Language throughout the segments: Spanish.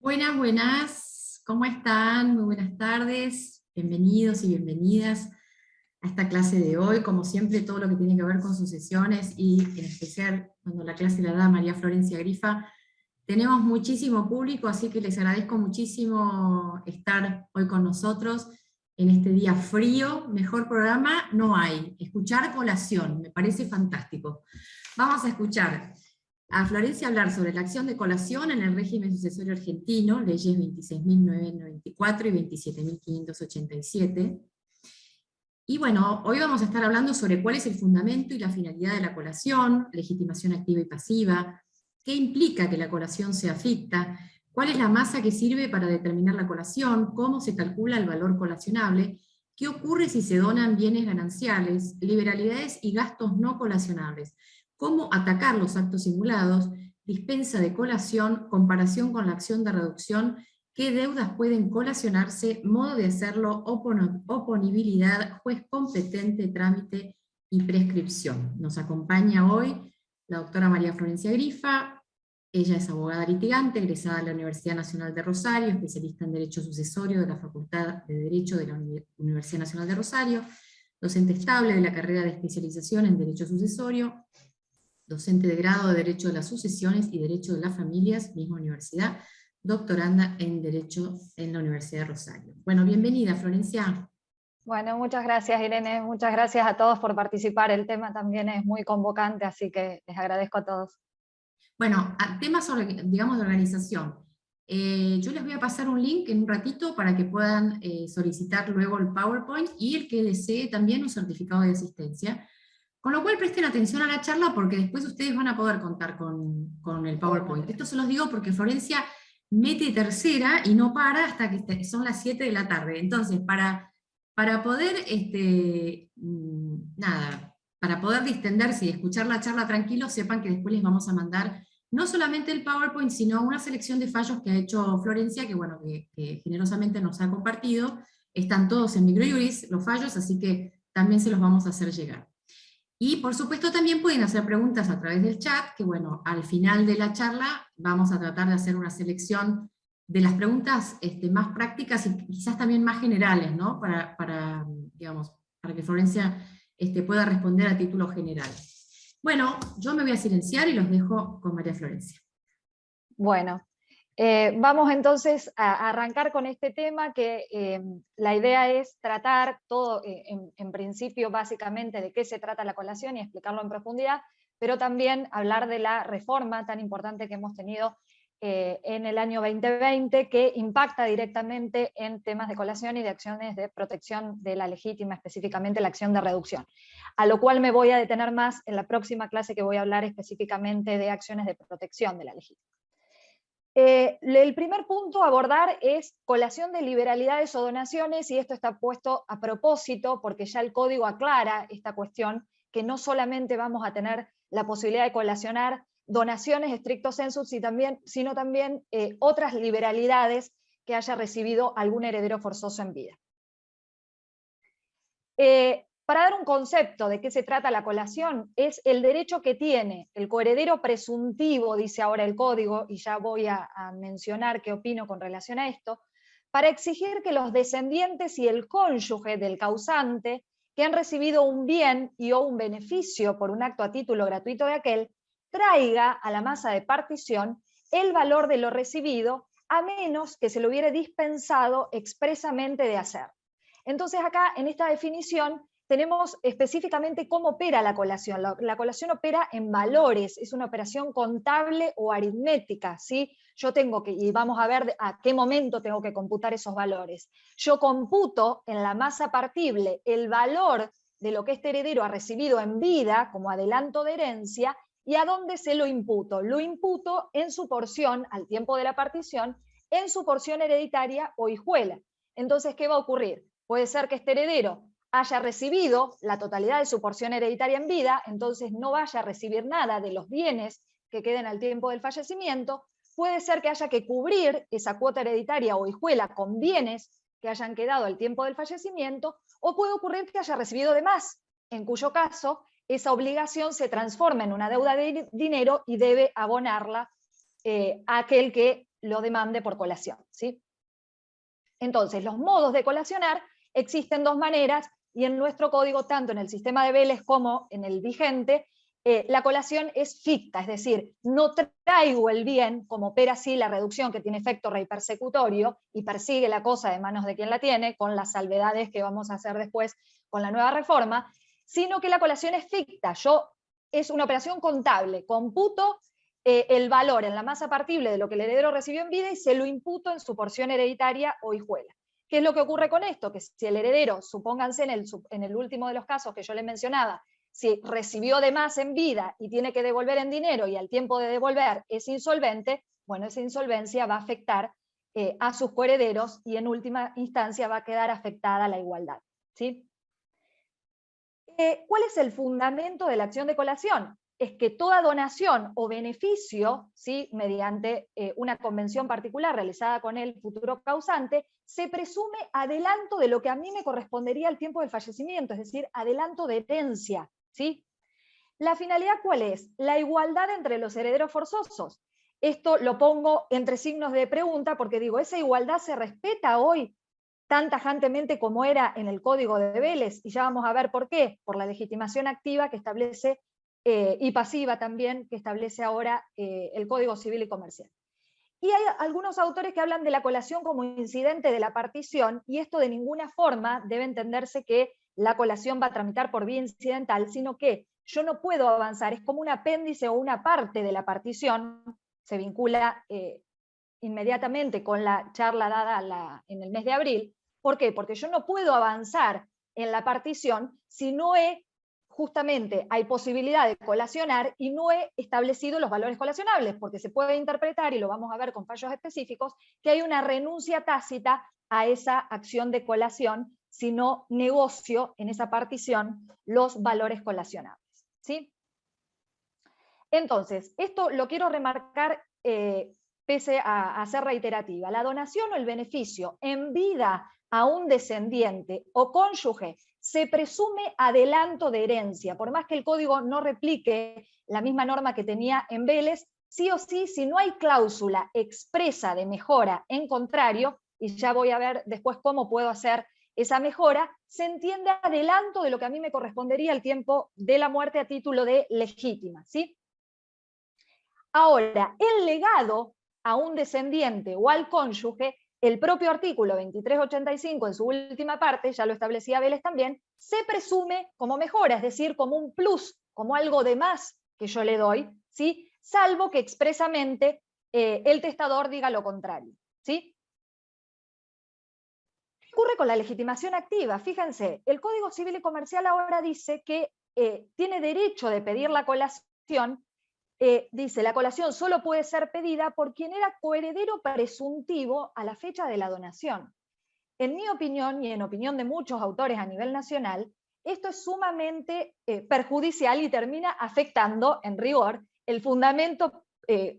Buenas, buenas, ¿cómo están? Muy buenas tardes, bienvenidos y bienvenidas a esta clase de hoy. Como siempre, todo lo que tiene que ver con sucesiones y en especial cuando la clase la da María Florencia Grifa, tenemos muchísimo público, así que les agradezco muchísimo estar hoy con nosotros en este día frío. Mejor programa no hay. Escuchar colación, me parece fantástico. Vamos a escuchar a Florencia hablar sobre la acción de colación en el régimen sucesorio argentino, leyes 26.994 y 27.587. Y bueno, hoy vamos a estar hablando sobre cuál es el fundamento y la finalidad de la colación, legitimación activa y pasiva, qué implica que la colación sea ficta, cuál es la masa que sirve para determinar la colación, cómo se calcula el valor colacionable, qué ocurre si se donan bienes gananciales, liberalidades y gastos no colacionables, cómo atacar los actos simulados, dispensa de colación, comparación con la acción de reducción, qué deudas pueden colacionarse, modo de hacerlo, oponibilidad, juez competente, trámite y prescripción. Nos acompaña hoy la doctora María Florencia Grifa. Ella es abogada litigante, egresada de la Universidad Nacional de Rosario, especialista en Derecho Sucesorio de la Facultad de Derecho de la Universidad Nacional de Rosario, docente estable de la carrera de especialización en Derecho Sucesorio, docente de grado de Derecho de las Sucesiones y Derecho de las Familias, misma universidad, doctoranda en Derecho en la Universidad de Rosario. Bueno, bienvenida, Florencia. Bueno, muchas gracias, Irene, muchas gracias a todos por participar. El tema también es muy convocante, así que les agradezco a todos. Bueno, temas sobre, digamos, de organización. Yo les voy a pasar un link en un ratito para que puedan solicitar luego el PowerPoint y el que desee también un certificado de asistencia. Con lo cual presten atención a la charla porque después ustedes van a poder contar con el PowerPoint. Esto se los digo porque Florencia mete tercera y no para hasta que son las 7 de la tarde. Entonces, para poder, para poder distenderse y escuchar la charla tranquilo, sepan que después les vamos a mandar no solamente el PowerPoint, sino una selección de fallos que ha hecho Florencia, que bueno, que generosamente nos ha compartido. Están todos en Microjuris, los fallos, así que también se los vamos a hacer llegar. Y por supuesto también pueden hacer preguntas a través del chat, que bueno, al final de la charla vamos a tratar de hacer una selección de las preguntas más prácticas y quizás también más generales, ¿no? Digamos, para que Florencia pueda responder a título general. Bueno, yo me voy a silenciar y los dejo con María Florencia. Bueno, vamos entonces a arrancar con este tema que la idea es tratar todo, en principio básicamente de qué se trata la colación y explicarlo en profundidad, pero también hablar de la reforma tan importante que hemos tenido en el año 2020 que impacta directamente en temas de colación y de acciones de protección de la legítima, específicamente la acción de reducción. A lo cual me voy a detener más en la próxima clase que voy a hablar específicamente de acciones de protección de la legítima. El primer punto a abordar es colación de liberalidades o donaciones, y esto está puesto a propósito porque ya el código aclara esta cuestión, que no solamente vamos a tener la posibilidad de colacionar donaciones stricto sensu, sino también otras liberalidades que haya recibido algún heredero forzoso en vida. Para dar un concepto de qué se trata la colación, es el derecho que tiene el coheredero presuntivo, dice ahora el código, y ya voy a mencionar qué opino con relación a esto, para exigir que los descendientes y el cónyuge del causante, que han recibido un bien y o un beneficio por un acto a título gratuito de aquel, traiga a la masa de partición el valor de lo recibido, a menos que se lo hubiere dispensado expresamente de hacer. Entonces acá, en esta definición, tenemos específicamente cómo opera la colación. La colación opera en valores, es una operación contable o aritmética, ¿sí? Yo tengo que, y vamos a ver a qué momento tengo que computar esos valores. Yo computo en la masa partible el valor de lo que este heredero ha recibido en vida como adelanto de herencia, y a dónde se lo imputo. Lo imputo en su porción, al tiempo de la partición, en su porción hereditaria o hijuela. Entonces, ¿qué va a ocurrir? Puede ser que este heredero haya recibido la totalidad de su porción hereditaria en vida, entonces no vaya a recibir nada de los bienes que queden al tiempo del fallecimiento. Puede ser que haya que cubrir esa cuota hereditaria o hijuela con bienes que hayan quedado al tiempo del fallecimiento, o puede ocurrir que haya recibido de más, en cuyo caso esa obligación se transforma en una deuda de dinero y debe abonarla a aquel que lo demande por colación, ¿sí? Entonces, los modos de colacionar existen dos maneras, y en nuestro código, tanto en el sistema de Vélez como en el vigente, la colación es ficta, es decir, no traigo el bien, como opera así la reducción, que tiene efecto rey persecutorio y persigue la cosa de manos de quien la tiene, con las salvedades que vamos a hacer después con la nueva reforma, sino que la colación es ficta. Es una operación contable, computo el valor en la masa partible de lo que el heredero recibió en vida y se lo imputo en su porción hereditaria o hijuela. ¿Qué es lo que ocurre con esto? Que si el heredero, supónganse en el último de los casos que yo les mencionaba, si recibió de más en vida y tiene que devolver en dinero y al tiempo de devolver es insolvente, bueno, esa insolvencia va a afectar a sus coherederos y en última instancia va a quedar afectada la igualdad, ¿sí? ¿Cuál es el fundamento de la acción de colación? Es que toda donación o beneficio, ¿sí?, mediante una convención particular realizada con el futuro causante, se presume adelanto de lo que a mí me correspondería al tiempo del fallecimiento, es decir, adelanto de herencia, ¿sí? ¿La finalidad cuál es? La igualdad entre los herederos forzosos. Esto lo pongo entre signos de pregunta porque digo, ¿esa igualdad se respeta hoy tan tajantemente como era en el Código de Vélez? Y ya vamos a ver por qué. Por la legitimación activa que establece y pasiva también, que establece ahora el Código Civil y Comercial. Y hay algunos autores que hablan de la colación como incidente de la partición, y esto de ninguna forma debe entenderse que la colación va a tramitar por vía incidental, sino que yo no puedo avanzar, es como un apéndice o una parte de la partición, se vincula inmediatamente con la charla dada en el mes de abril. ¿Por qué? Porque yo no puedo avanzar en la partición si no justamente hay posibilidad de colacionar y no he establecido los valores colacionables, porque se puede interpretar, y lo vamos a ver con fallos específicos, que hay una renuncia tácita a esa acción de colación si no negocio en esa partición los valores colacionables, ¿sí? Entonces, esto lo quiero remarcar pese a ser reiterativa. La donación o el beneficio en vida a un descendiente o cónyuge se presume adelanto de herencia, por más que el código no replique la misma norma que tenía en Vélez, sí o sí, si no hay cláusula expresa de mejora en contrario, y ya voy a ver después cómo puedo hacer esa mejora, se entiende adelanto de lo que a mí me correspondería al tiempo de la muerte a título de legítima, ¿sí? Ahora, el legado a un descendiente o al cónyuge, el propio artículo 2385 en su última parte, ya lo establecía Vélez también, se presume como mejora, es decir, como un plus, como algo de más que yo le doy, ¿sí?, salvo que expresamente el testador diga lo contrario, ¿sí? ¿Qué ocurre con la legitimación activa? Fíjense, el Código Civil y Comercial ahora dice que tiene derecho de pedir la colación. Dice, la colación solo puede ser pedida por quien era coheredero presuntivo a la fecha de la donación. En mi opinión, y en opinión de muchos autores a nivel nacional, esto es sumamente perjudicial y termina afectando, en rigor, el fundamento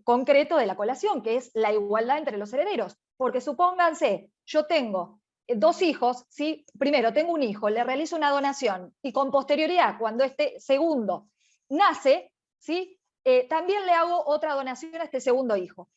concreto de la colación, que es la igualdad entre los herederos. Porque supónganse, yo tengo dos hijos, ¿sí? Primero tengo un hijo, le realizo una donación, y con posterioridad, cuando este segundo nace, ¿sí?, también le hago otra donación a este segundo hijo.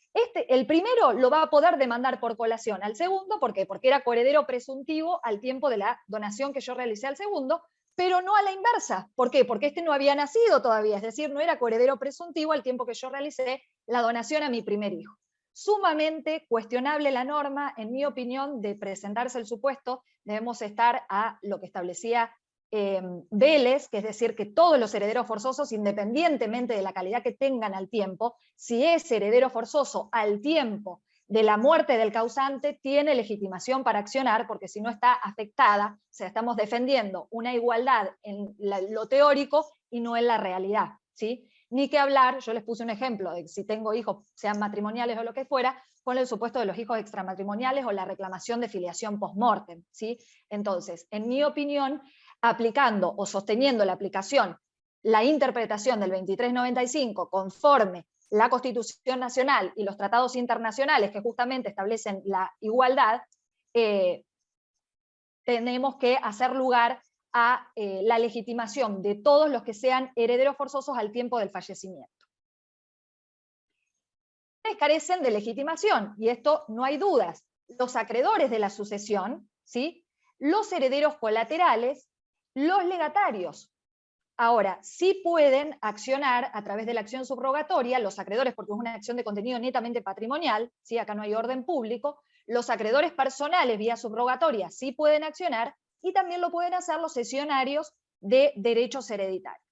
El primero lo va a poder demandar por colación al segundo, ¿por qué? Porque era coheredero presuntivo al tiempo de la donación que yo realicé al segundo, pero no a la inversa. ¿Por qué? Porque este no había nacido todavía, es decir, no era coheredero presuntivo al tiempo que yo realicé la donación a mi primer hijo. Sumamente cuestionable la norma, en mi opinión, de presentarse el supuesto, debemos estar a lo que establecía Vélez, que es decir, que todos los herederos forzosos, independientemente de la calidad que tengan al tiempo, si es heredero forzoso al tiempo de la muerte del causante, tiene legitimación para accionar, porque si no está afectada, o sea, estamos defendiendo una igualdad en lo teórico y no en la realidad, ¿sí? Ni que hablar, yo les puse un ejemplo de si tengo hijos, sean matrimoniales o lo que fuera, con el supuesto de los hijos extramatrimoniales o la reclamación de filiación post-mortem, ¿sí? Entonces, en mi opinión, aplicando o sosteniendo la aplicación, la interpretación del 2395 conforme la Constitución Nacional y los tratados internacionales que justamente establecen la igualdad, tenemos que hacer lugar a la legitimación de todos los que sean herederos forzosos al tiempo del fallecimiento. Carecen de legitimación, y esto no hay dudas. Los acreedores de la sucesión, ¿sí? Los herederos colaterales, los legatarios. Ahora, sí pueden accionar a través de la acción subrogatoria, los acreedores, porque es una acción de contenido netamente patrimonial, ¿sí? Acá no hay orden público, los acreedores personales vía subrogatoria sí pueden accionar, y también lo pueden hacer los cesionarios de derechos hereditarios.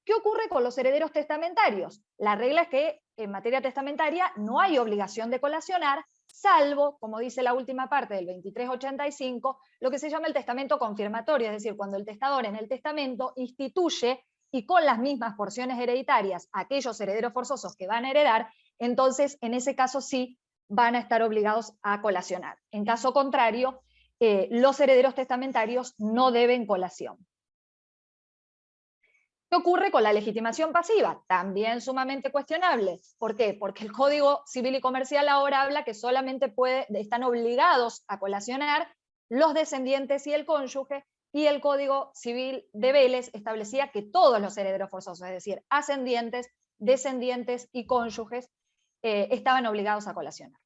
¿Qué ocurre con los herederos testamentarios? La regla es que en materia testamentaria no hay obligación de colacionar, salvo, como dice la última parte del 2385, lo que se llama el testamento confirmatorio, es decir, cuando el testador en el testamento instituye y con las mismas porciones hereditarias aquellos herederos forzosos que van a heredar, entonces en ese caso sí van a estar obligados a colacionar. En caso contrario, los herederos testamentarios no deben colación. ¿Qué ocurre con la legitimación pasiva? También sumamente cuestionable. ¿Por qué? Porque el Código Civil y Comercial ahora habla que solamente están obligados a colacionar los descendientes y el cónyuge, y el Código Civil de Vélez establecía que todos los herederos forzosos, es decir, ascendientes, descendientes y cónyuges, estaban obligados a colacionar.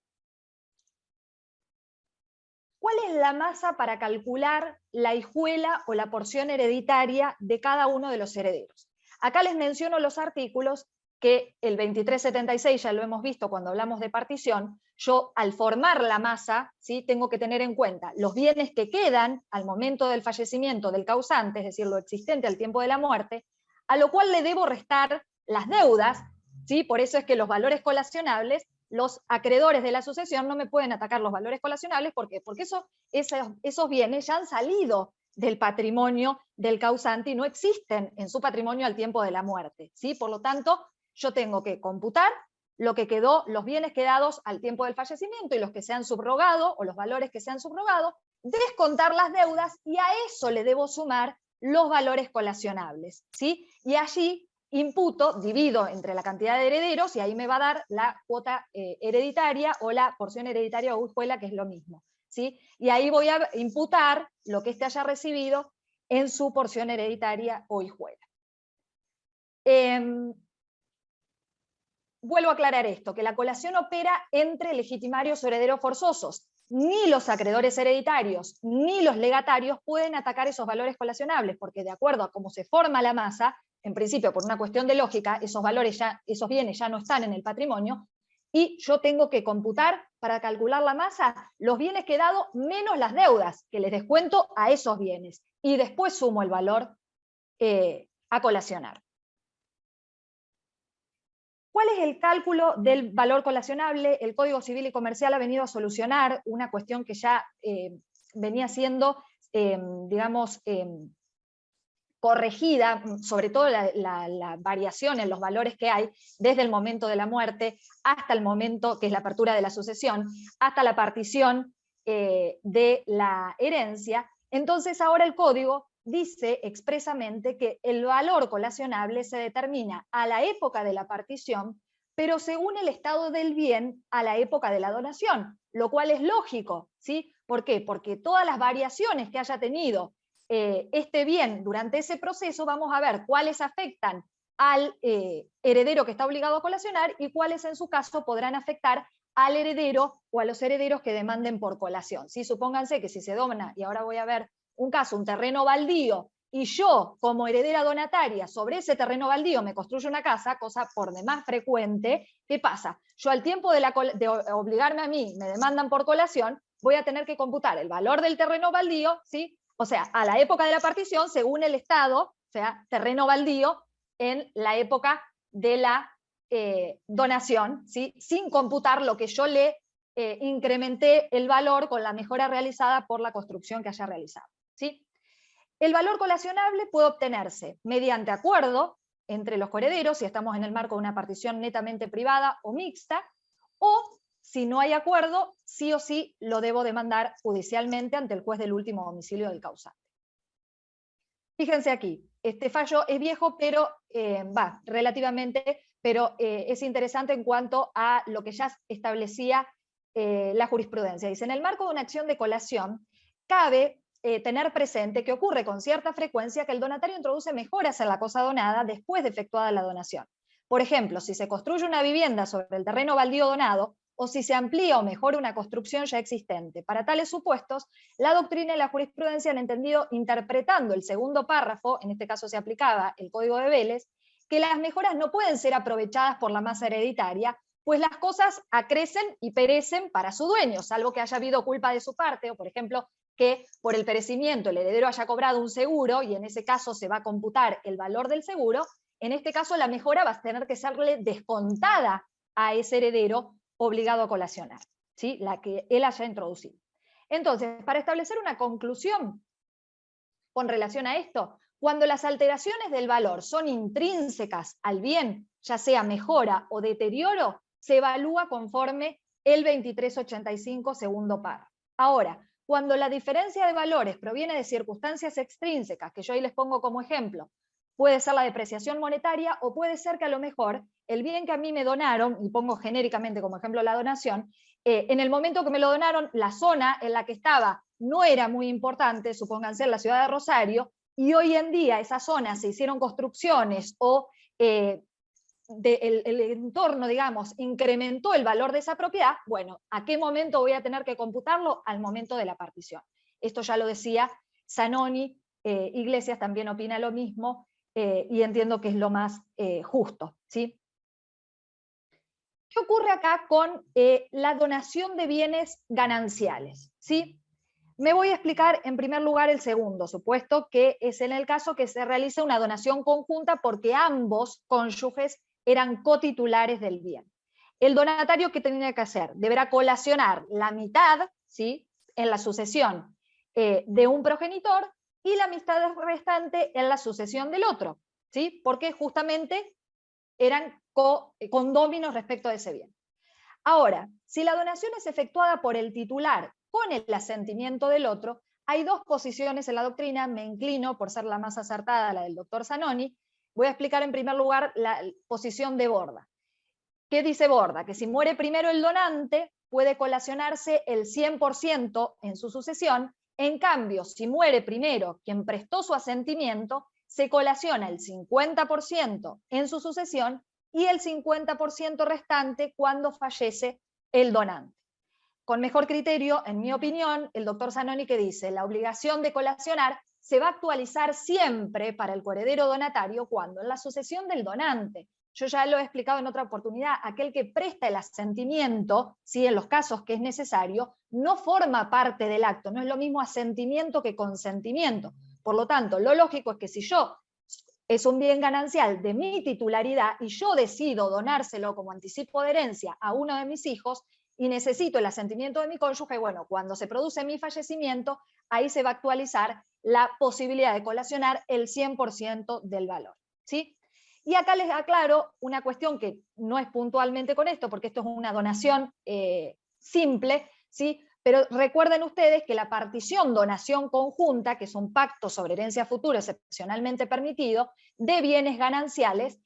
¿Cuál es la masa para calcular la hijuela o la porción hereditaria de cada uno de los herederos? Acá les menciono los artículos que el 2376, ya lo hemos visto cuando hablamos de partición, yo al formar la masa, ¿sí? Tengo que tener en cuenta los bienes que quedan al momento del fallecimiento del causante, es decir, lo existente al tiempo de la muerte, a lo cual le debo restar las deudas, ¿sí? Por eso es que los valores colacionables, los acreedores de la sucesión no me pueden atacar los valores colacionables. ¿Por qué? Porque esos bienes ya han salido del patrimonio del causante y no existen en su patrimonio al tiempo de la muerte, ¿sí? Por lo tanto, yo tengo que computar lo que quedó, los bienes quedados al tiempo del fallecimiento y los que se han subrogado, o los valores que se han subrogado, descontar las deudas, y a eso le debo sumar los valores colacionables, ¿sí? Y allí imputo, divido entre la cantidad de herederos, y ahí me va a dar la cuota hereditaria o la porción hereditaria o hijuela, que es lo mismo, ¿sí? Y ahí voy a imputar lo que éste haya recibido en su porción hereditaria o hijuela. Vuelvo a aclarar esto, que la colación opera entre legitimarios o herederos forzosos. Ni los acreedores hereditarios ni los legatarios pueden atacar esos valores colacionables, porque de acuerdo a cómo se forma la masa, en principio por una cuestión de lógica, esos bienes ya no están en el patrimonio, y yo tengo que computar para calcular la masa los bienes quedados menos las deudas, que les descuento a esos bienes, y después sumo el valor a colacionar. ¿Cuál es el cálculo del valor colacionable? El Código Civil y Comercial ha venido a solucionar una cuestión que ya venía siendo, digamos, corregida, sobre todo la variación en los valores que hay desde el momento de la muerte hasta el momento, que es la apertura de la sucesión, hasta la partición de la herencia. Entonces ahora el Código dice expresamente que el valor colacionable se determina a la época de la partición, pero según el estado del bien a la época de la donación, lo cual es lógico, ¿sí? ¿Por qué? Porque todas las variaciones que haya tenido este bien durante ese proceso, vamos a ver cuáles afectan al heredero que está obligado a colacionar y cuáles en su caso podrán afectar al heredero o a los herederos que demanden por colación, ¿sí? Supónganse que si se dona, y ahora voy a ver un caso, un terreno baldío, y yo como heredera donataria sobre ese terreno baldío me construyo una casa, cosa por demás frecuente, ¿qué pasa? Yo al tiempo de obligarme a mí, me demandan por colación, voy a tener que computar el valor del terreno baldío, ¿sí? O sea, a la época de la partición según el estado, o sea, terreno baldío en la época de la donación, ¿sí? Sin computar lo que yo le incrementé el valor con la mejora realizada por la construcción que haya realizado, ¿sí? El valor colacionable puede obtenerse mediante acuerdo entre los coherederos, si estamos en el marco de una partición netamente privada o mixta, o si no hay acuerdo, sí o sí lo debo demandar judicialmente ante el juez del último domicilio del causante. Fíjense aquí, este fallo es viejo, pero relativamente, pero es interesante en cuanto a lo que ya establecía la jurisprudencia. Dice, en el marco de una acción de colación, cabe tener presente que ocurre con cierta frecuencia que el donatario introduce mejoras en la cosa donada después de efectuada la donación. Por ejemplo, si se construye una vivienda sobre el terreno baldío donado, o si se amplía o mejora una construcción ya existente. Para tales supuestos, la doctrina y la jurisprudencia han entendido, interpretando el segundo párrafo, en este caso se aplicaba el Código de Vélez, que las mejoras no pueden ser aprovechadas por la masa hereditaria, pues las cosas acrecen y perecen para su dueño, salvo que haya habido culpa de su parte, o por ejemplo, que por el perecimiento el heredero haya cobrado un seguro, y en ese caso se va a computar el valor del seguro. En este caso la mejora va a tener que serle descontada a ese heredero obligado a colacionar, ¿sí? La que él haya introducido. Entonces, para establecer una conclusión con relación a esto, cuando las alteraciones del valor son intrínsecas al bien, ya sea mejora o deterioro, se evalúa conforme el 2385 segundo párrafo. Ahora, cuando la diferencia de valores proviene de circunstancias extrínsecas, que yo ahí les pongo como ejemplo, puede ser la depreciación monetaria o puede ser que a lo mejor el bien que a mí me donaron, y pongo genéricamente como ejemplo la donación, en el momento que me lo donaron, la zona en la que estaba no era muy importante, supónganse en la ciudad de Rosario, y hoy en día esa zona se hicieron construcciones o el entorno, digamos, incrementó el valor de esa propiedad. Bueno, ¿a qué momento voy a tener que computarlo? Al momento de la partición. Esto ya lo decía Zanoni, Iglesias también opina lo mismo, y entiendo que es lo más justo, ¿sí? ¿Qué ocurre acá con la donación de bienes gananciales? ¿Sí? Me voy a explicar en primer lugar el segundo supuesto, que es en el caso que se realice una donación conjunta porque ambos cónyuges eran cotitulares del bien. El donatario, ¿qué tenía que hacer? Deberá colacionar la mitad, ¿sí?, en la sucesión de un progenitor y la mitad restante en la sucesión del otro, ¿sí? Porque justamente eran condóminos respecto de ese bien. Ahora, si la donación es efectuada por el titular con el asentimiento del otro, hay dos posiciones en la doctrina, me inclino por ser la más acertada, la del doctor Zanoni. Voy a explicar en primer lugar la posición de Borda. ¿Qué dice Borda? Que si muere primero el donante, puede colacionarse el 100% en su sucesión. En cambio, si muere primero quien prestó su asentimiento, se colaciona el 50% en su sucesión y el 50% restante cuando fallece el donante. Con mejor criterio, en mi opinión, el doctor Zanoni, que dice, la obligación de colacionar se va a actualizar siempre para el coheredero donatario cuando en la sucesión del donante. Yo ya lo he explicado en otra oportunidad, aquel que presta el asentimiento, ¿sí?, en los casos que es necesario, no forma parte del acto, no es lo mismo asentimiento que consentimiento. Por lo tanto, lo lógico es que si yo es un bien ganancial de mi titularidad y yo decido donárselo como anticipo de herencia a uno de mis hijos y necesito el asentimiento de mi cónyuge, bueno, cuando se produce mi fallecimiento, ahí se va a actualizar la posibilidad de colacionar el 100% del valor, ¿sí? Y acá les aclaro una cuestión que no es puntualmente con esto, porque esto es una donación simple, ¿sí? Pero recuerden ustedes que la partición donación conjunta, que es un pacto sobre herencia futura excepcionalmente permitido, de bienes gananciales,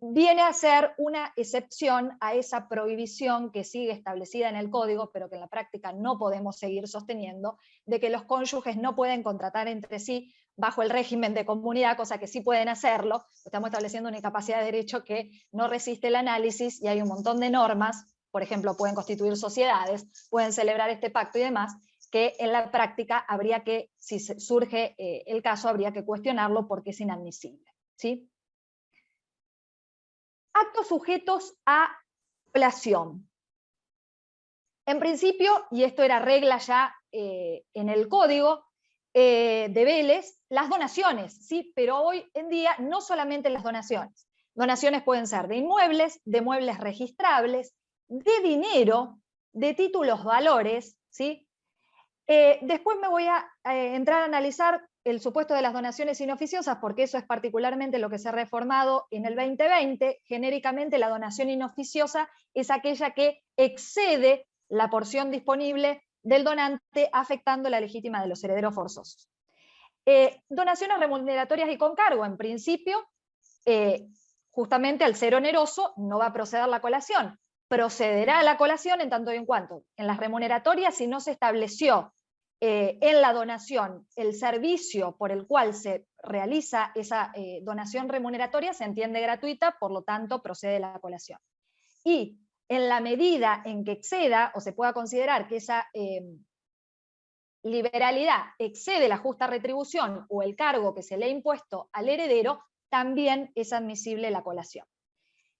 viene a ser una excepción a esa prohibición que sigue establecida en el Código, pero que en la práctica no podemos seguir sosteniendo, de que los cónyuges no pueden contratar entre sí bajo el régimen de comunidad, cosa que sí pueden hacerlo. Estamos estableciendo una incapacidad de derecho que no resiste el análisis y hay un montón de normas. Por ejemplo, pueden constituir sociedades, pueden celebrar este pacto y demás, que en la práctica habría que, si surge el caso, habría que cuestionarlo porque es inadmisible, ¿sí? Actos sujetos a colación. En principio, y esto era regla ya en el Código de Vélez, las donaciones, ¿sí? Pero hoy en día no solamente las donaciones. Donaciones pueden ser de inmuebles, de muebles registrables, de dinero, de títulos valores, ¿sí? Después me voy a entrar a analizar el supuesto de las donaciones inoficiosas, porque eso es particularmente lo que se ha reformado en el 2020. Genéricamente, la donación inoficiosa es aquella que excede la porción disponible del donante, afectando la legítima de los herederos forzosos. Donaciones remuneratorias y con cargo, en principio, justamente al ser oneroso, no va a proceder la colación. Procederá a la colación en tanto y en cuanto en las remuneratorias, si no se estableció en la donación el servicio por el cual se realiza esa donación remuneratoria se entiende gratuita, por lo tanto procede la colación. Y en la medida en que exceda o se pueda considerar que esa liberalidad excede la justa retribución o el cargo que se le ha impuesto al heredero, también es admisible la colación.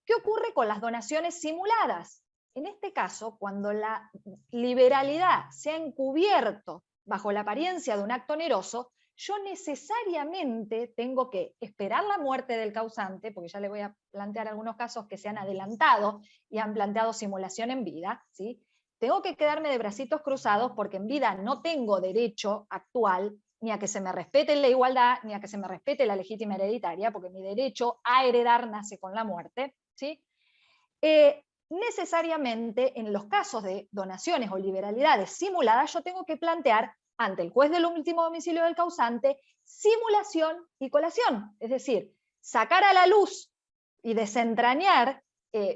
¿Qué ocurre con las donaciones simuladas? En este caso, cuando la liberalidad se ha encubierto bajo la apariencia de un acto oneroso, yo necesariamente tengo que esperar la muerte del causante, porque ya le voy a plantear algunos casos que se han adelantado y han planteado simulación en vida, ¿sí? Tengo que quedarme de bracitos cruzados porque en vida no tengo derecho actual ni a que se me respete la igualdad, ni a que se me respete la legítima hereditaria, porque mi derecho a heredar nace con la muerte, ¿sí? Necesariamente en los casos de donaciones o liberalidades simuladas yo tengo que plantear ante el juez del último domicilio del causante simulación y colación, es decir, sacar a la luz y desentrañar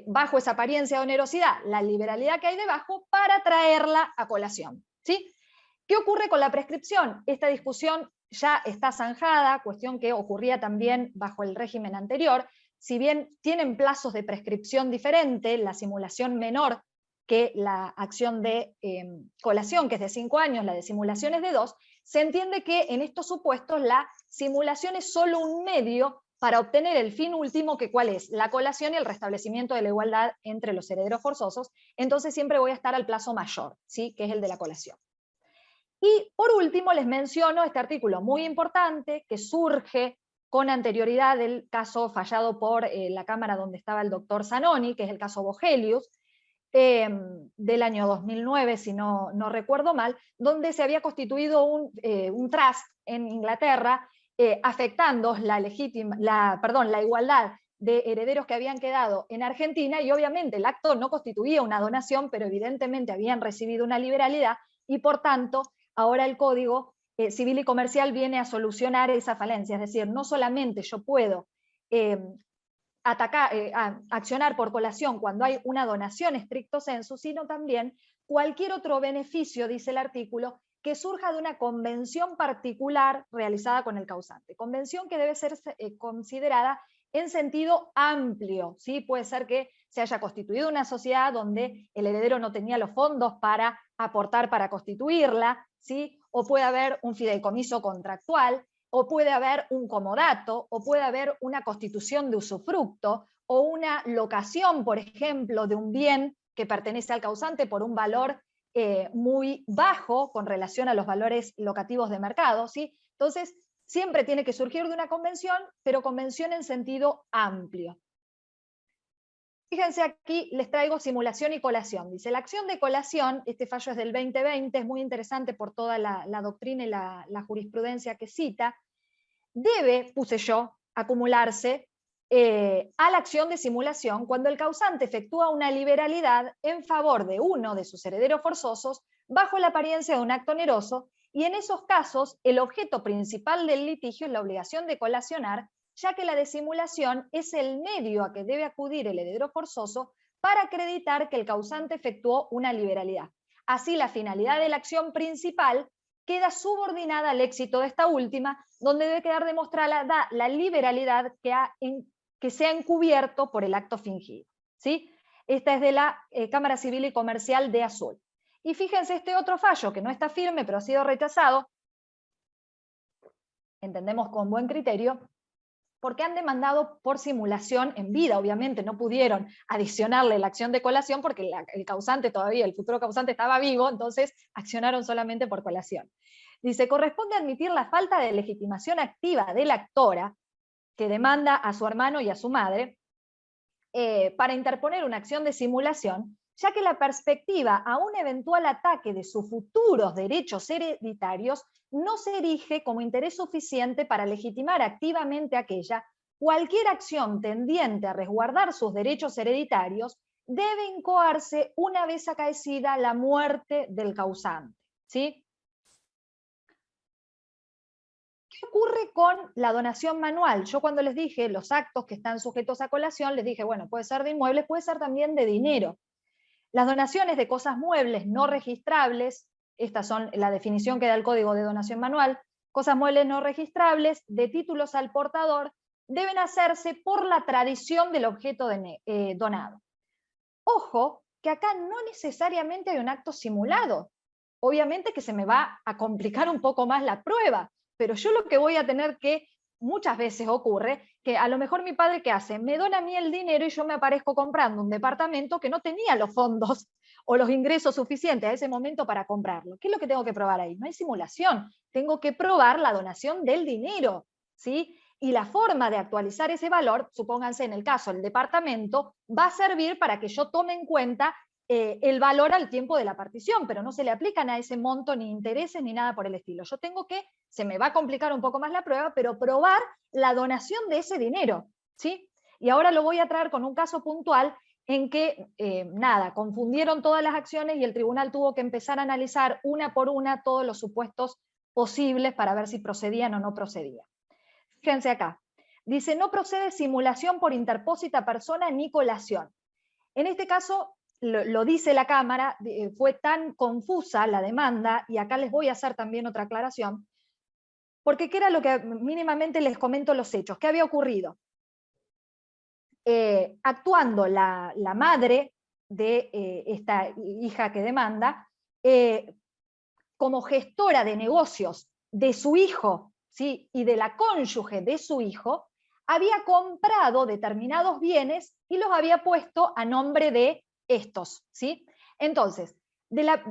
bajo esa apariencia de onerosidad la liberalidad que hay debajo para traerla a colación, ¿sí? ¿Qué ocurre con la prescripción? Esta discusión ya está zanjada, cuestión que ocurría también bajo el régimen anterior. Si bien tienen plazos de prescripción diferentes, la simulación menor que la acción de colación, que es de 5 años, la de simulación es de 2, se entiende que en estos supuestos la simulación es solo un medio para obtener el fin último, que cuál es, la colación y el restablecimiento de la igualdad entre los herederos forzosos. Entonces siempre voy a estar al plazo mayor, ¿sí? Que es el de la colación. Y por último les menciono este artículo muy importante que surge con anterioridad del caso fallado por la Cámara donde estaba el doctor Zanoni, que es el caso Vogelius, del año 2009, si no recuerdo mal, donde se había constituido un trust en Inglaterra afectando la igualdad de herederos que habían quedado en Argentina, y obviamente el acto no constituía una donación, pero evidentemente habían recibido una liberalidad, y por tanto ahora el Código Civil y Comercial viene a solucionar esa falencia, es decir, no solamente yo puedo accionar por colación cuando hay una donación stricto sensu, sino también cualquier otro beneficio, dice el artículo, que surja de una convención particular realizada con el causante. Convención que debe ser considerada en sentido amplio, ¿sí? Puede ser que se haya constituido una sociedad donde el heredero no tenía los fondos para aportar para constituirla, ¿sí? O puede haber un fideicomiso contractual, o puede haber un comodato, o puede haber una constitución de usufructo, o una locación, por ejemplo, de un bien que pertenece al causante por un valor muy bajo con relación a los valores locativos de mercado, ¿sí? Entonces, siempre tiene que surgir de una convención, pero convención en sentido amplio. Fíjense aquí, les traigo simulación y colación. Dice, la acción de colación, este fallo es del 2020, es muy interesante por toda la doctrina y la jurisprudencia que cita, debe, puse yo, acumularse a la acción de simulación cuando el causante efectúa una liberalidad en favor de uno de sus herederos forzosos bajo la apariencia de un acto oneroso, y en esos casos el objeto principal del litigio es la obligación de colacionar, ya que la de simulación es el medio a que debe acudir el heredero forzoso para acreditar que el causante efectuó una liberalidad. Así, la finalidad de la acción principal queda subordinada al éxito de esta última, donde debe quedar demostrada la liberalidad que se ha encubierto por el acto fingido, ¿sí? Esta es de la Cámara Civil y Comercial de Azul. Y fíjense este otro fallo, que no está firme, pero ha sido rechazado, entendemos con buen criterio, porque han demandado por simulación en vida, obviamente no pudieron adicionarle la acción de colación porque el causante todavía, el futuro causante estaba vivo, entonces accionaron solamente por colación. Dice, corresponde admitir la falta de legitimación activa de la actora, que demanda a su hermano y a su madre, para interponer una acción de simulación, ya que la perspectiva a un eventual ataque de sus futuros derechos hereditarios no se erige como interés suficiente para legitimar activamente aquella. Cualquier acción tendiente a resguardar sus derechos hereditarios debe incoarse una vez acaecida la muerte del causante, ¿sí? ¿Qué ocurre con la donación manual? Yo cuando les dije los actos que están sujetos a colación, les dije, bueno, puede ser de inmuebles, puede ser también de dinero. Las donaciones de cosas muebles no registrables, estas son la definición que da el Código de Donación Manual, cosas muebles no registrables, de títulos al portador, deben hacerse por la tradición del objeto donado. Ojo, que acá no necesariamente hay un acto simulado. Obviamente que se me va a complicar un poco más la prueba, pero yo lo que voy a tener que, muchas veces ocurre, que a lo mejor mi padre, ¿qué hace? Me dona a mí el dinero y yo me aparezco comprando un departamento que no tenía los fondos o los ingresos suficientes a ese momento para comprarlo. ¿Qué es lo que tengo que probar ahí? No hay simulación, tengo que probar la donación del dinero, ¿sí? Y la forma de actualizar ese valor, supónganse en el caso del departamento, va a servir para que yo tome en cuenta el valor al tiempo de la partición, pero no se le aplican a ese monto ni intereses ni nada por el estilo. Yo tengo que, se me va a complicar un poco más la prueba, pero probar la donación de ese dinero, ¿sí? Y ahora lo voy a traer con un caso puntual en que, nada, confundieron todas las acciones y el tribunal tuvo que empezar a analizar una por una todos los supuestos posibles para ver si procedían o no procedían. Fíjense acá, dice, no procede simulación por interpósita persona ni colación. En este caso, lo dice la Cámara, fue tan confusa la demanda, y acá les voy a hacer también otra aclaración, porque ¿qué era lo que mínimamente les comento los hechos? ¿Qué había ocurrido? Actuando la madre de esta hija que demanda, como gestora de negocios de su hijo, ¿sí? Y de la cónyuge de su hijo, había comprado determinados bienes y los había puesto a nombre de estos, ¿sí? Entonces,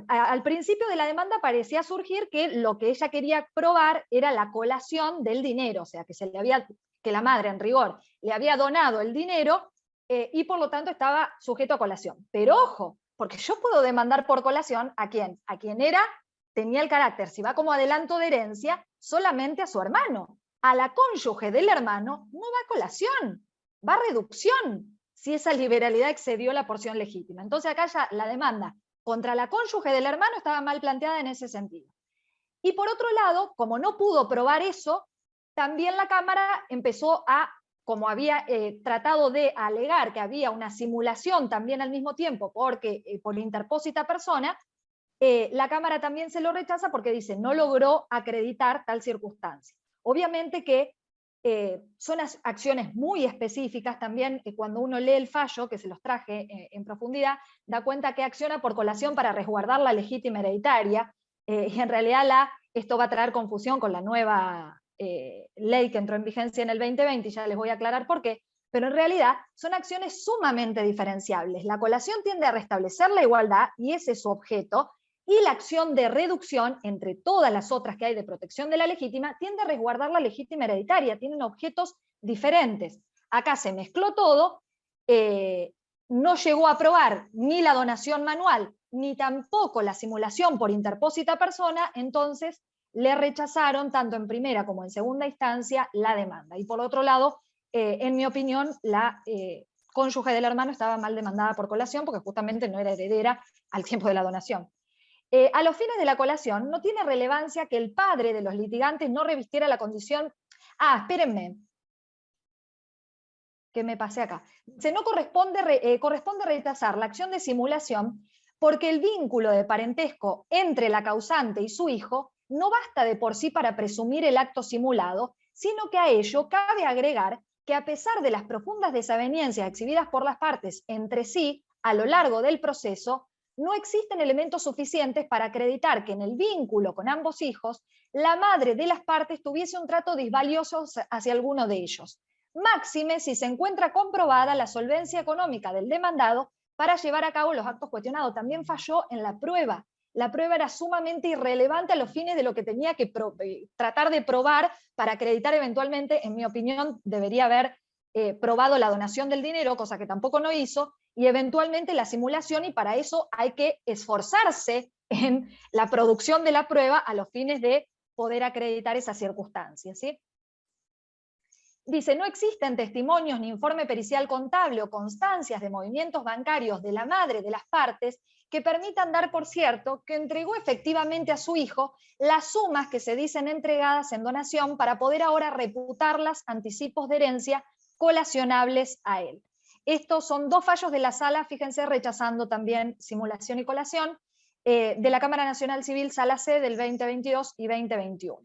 al principio de la demanda parecía surgir que lo que ella quería probar era la colación del dinero, o sea, que la madre, en rigor, le había donado el dinero y por lo tanto estaba sujeto a colación. Pero ojo, porque yo puedo demandar por colación ¿a quién? A quien tenía el carácter, si va como adelanto de herencia, solamente a su hermano. A la cónyuge del hermano no va a colación, va a reducción, si esa liberalidad excedió la porción legítima. Entonces acá ya la demanda contra la cónyuge del hermano estaba mal planteada en ese sentido. Y por otro lado, como no pudo probar eso, también la Cámara empezó a, como había tratado de alegar que había una simulación también al mismo tiempo, porque por interpósita persona, la Cámara también se lo rechaza porque dice no logró acreditar tal circunstancia. Obviamente que son acciones muy específicas también, cuando uno lee el fallo, que se los traje en profundidad, da cuenta que acciona por colación para resguardar la legítima hereditaria, y en realidad esto va a traer confusión con la nueva ley que entró en vigencia en el 2020, y ya les voy a aclarar por qué, pero en realidad son acciones sumamente diferenciables. La colación tiende a restablecer la igualdad, y ese es su objeto, y la acción de reducción, entre todas las otras que hay de protección de la legítima, tiende a resguardar la legítima hereditaria, tienen objetos diferentes. Acá se mezcló todo, no llegó a aprobar ni la donación manual, ni tampoco la simulación por interpósita persona, entonces le rechazaron tanto en primera como en segunda instancia la demanda. Y por otro lado, en mi opinión, la cónyuge del hermano estaba mal demandada por colación porque justamente no era heredera al tiempo de la donación. A los fines de la colación, no tiene relevancia que el padre de los litigantes no revistiera la condición... espérenme, que me pasé acá. No corresponde rechazar la acción de simulación porque el vínculo de parentesco entre la causante y su hijo no basta de por sí para presumir el acto simulado, sino que a ello cabe agregar que a pesar de las profundas desavenencias exhibidas por las partes entre sí a lo largo del proceso, no existen elementos suficientes para acreditar que en el vínculo con ambos hijos, la madre de las partes tuviese un trato disvalioso hacia alguno de ellos. Máxime si se encuentra comprobada la solvencia económica del demandado para llevar a cabo los actos cuestionados. También falló en la prueba. La prueba era sumamente irrelevante a los fines de lo que tenía que tratar de probar para acreditar eventualmente, en mi opinión, debería haber probado la donación del dinero, cosa que tampoco no hizo, y eventualmente la simulación, y para eso hay que esforzarse en la producción de la prueba a los fines de poder acreditar esas circunstancias, ¿sí? Dice, no existen testimonios ni informe pericial contable o constancias de movimientos bancarios de la madre de las partes que permitan dar por cierto que entregó efectivamente a su hijo las sumas que se dicen entregadas en donación para poder ahora reputarlas anticipos de herencia colacionables a él. Estos son dos fallos de la sala, fíjense, rechazando también simulación y colación. de la Cámara Nacional Civil Sala C del 2022 y 2021.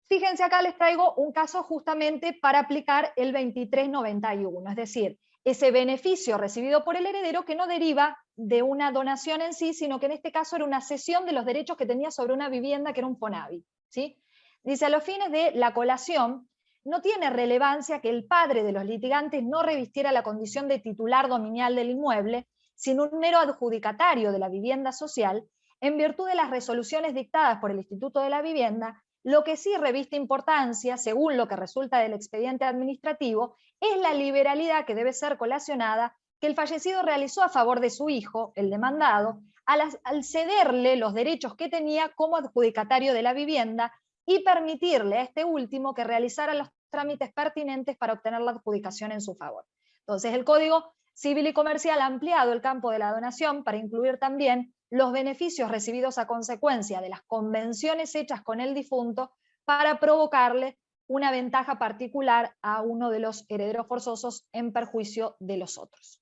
Fíjense, acá les traigo un caso justamente para aplicar el 2391, es decir, ese beneficio recibido por el heredero que no deriva de una donación en sí, sino que en este caso era una cesión de los derechos que tenía sobre una vivienda que era un FONAVI, ¿sí? Dice, a los fines de la colación, no tiene relevancia que el padre de los litigantes no revistiera la condición de titular dominial del inmueble, sino un mero adjudicatario de la vivienda social, en virtud de las resoluciones dictadas por el Instituto de la Vivienda. Lo que sí reviste importancia, según lo que resulta del expediente administrativo, es la liberalidad que debe ser colacionada que el fallecido realizó a favor de su hijo, el demandado, al cederle los derechos que tenía como adjudicatario de la vivienda y permitirle a este último que realizara los trámites pertinentes para obtener la adjudicación en su favor. Entonces, el Código Civil y Comercial ha ampliado el campo de la donación para incluir también los beneficios recibidos a consecuencia de las convenciones hechas con el difunto para provocarle una ventaja particular a uno de los herederos forzosos en perjuicio de los otros.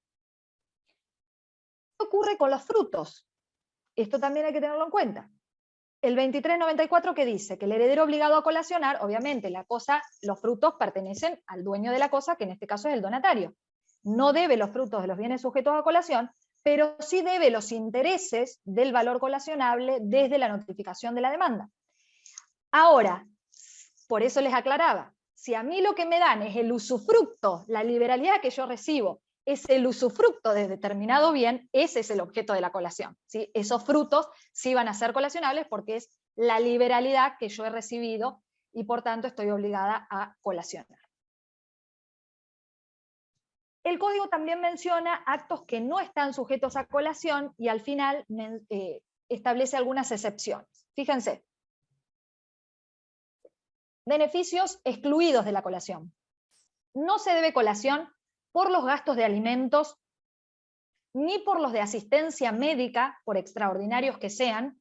¿Qué ocurre con los frutos? Esto también hay que tenerlo en cuenta. El 2394 que dice que el heredero obligado a colacionar, obviamente los frutos pertenecen al dueño de la cosa, que en este caso es el donatario. No debe los frutos de los bienes sujetos a colación, pero sí debe los intereses del valor colacionable desde la notificación de la demanda. Ahora, por eso les aclaraba, si a mí lo que me dan es el usufructo, la liberalidad que yo recibo, es el usufructo de determinado bien, ese es el objeto de la colación, ¿sí? Esos frutos sí van a ser colacionables porque es la liberalidad que yo he recibido y por tanto estoy obligada a colacionar. El Código también menciona actos que no están sujetos a colación y al final establece algunas excepciones. Fíjense. Beneficios excluidos de la colación. No se debe colación por los gastos de alimentos, ni por los de asistencia médica, por extraordinarios que sean,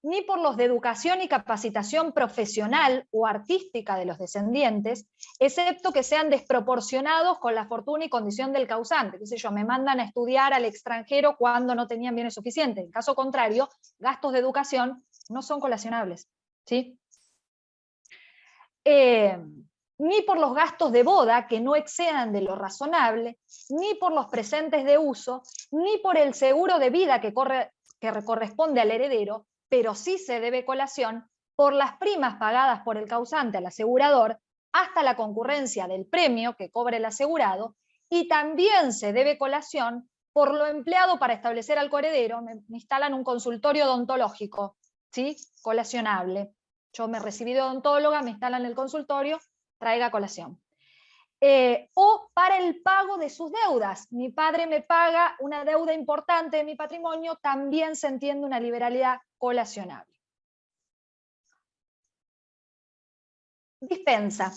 ni por los de educación y capacitación profesional o artística de los descendientes, excepto que sean desproporcionados con la fortuna y condición del causante. Qué sé yo, me mandan a estudiar al extranjero cuando no tenían bienes suficientes. En caso contrario, gastos de educación no son colacionables, ¿sí? Ni por los gastos de boda que no excedan de lo razonable, ni por los presentes de uso, ni por el seguro de vida que corresponde al heredero, pero sí se debe colación por las primas pagadas por el causante al asegurador hasta la concurrencia del premio que cobre el asegurado, y también se debe colación por lo empleado para establecer al coheredero. Me instalan un consultorio odontológico, ¿sí? Colacionable. Yo me recibí de odontóloga, me instalan el consultorio, traiga colación. O para el pago de sus deudas. Mi padre me paga una deuda importante de mi patrimonio, también se entiende una liberalidad colacionable. Dispensa.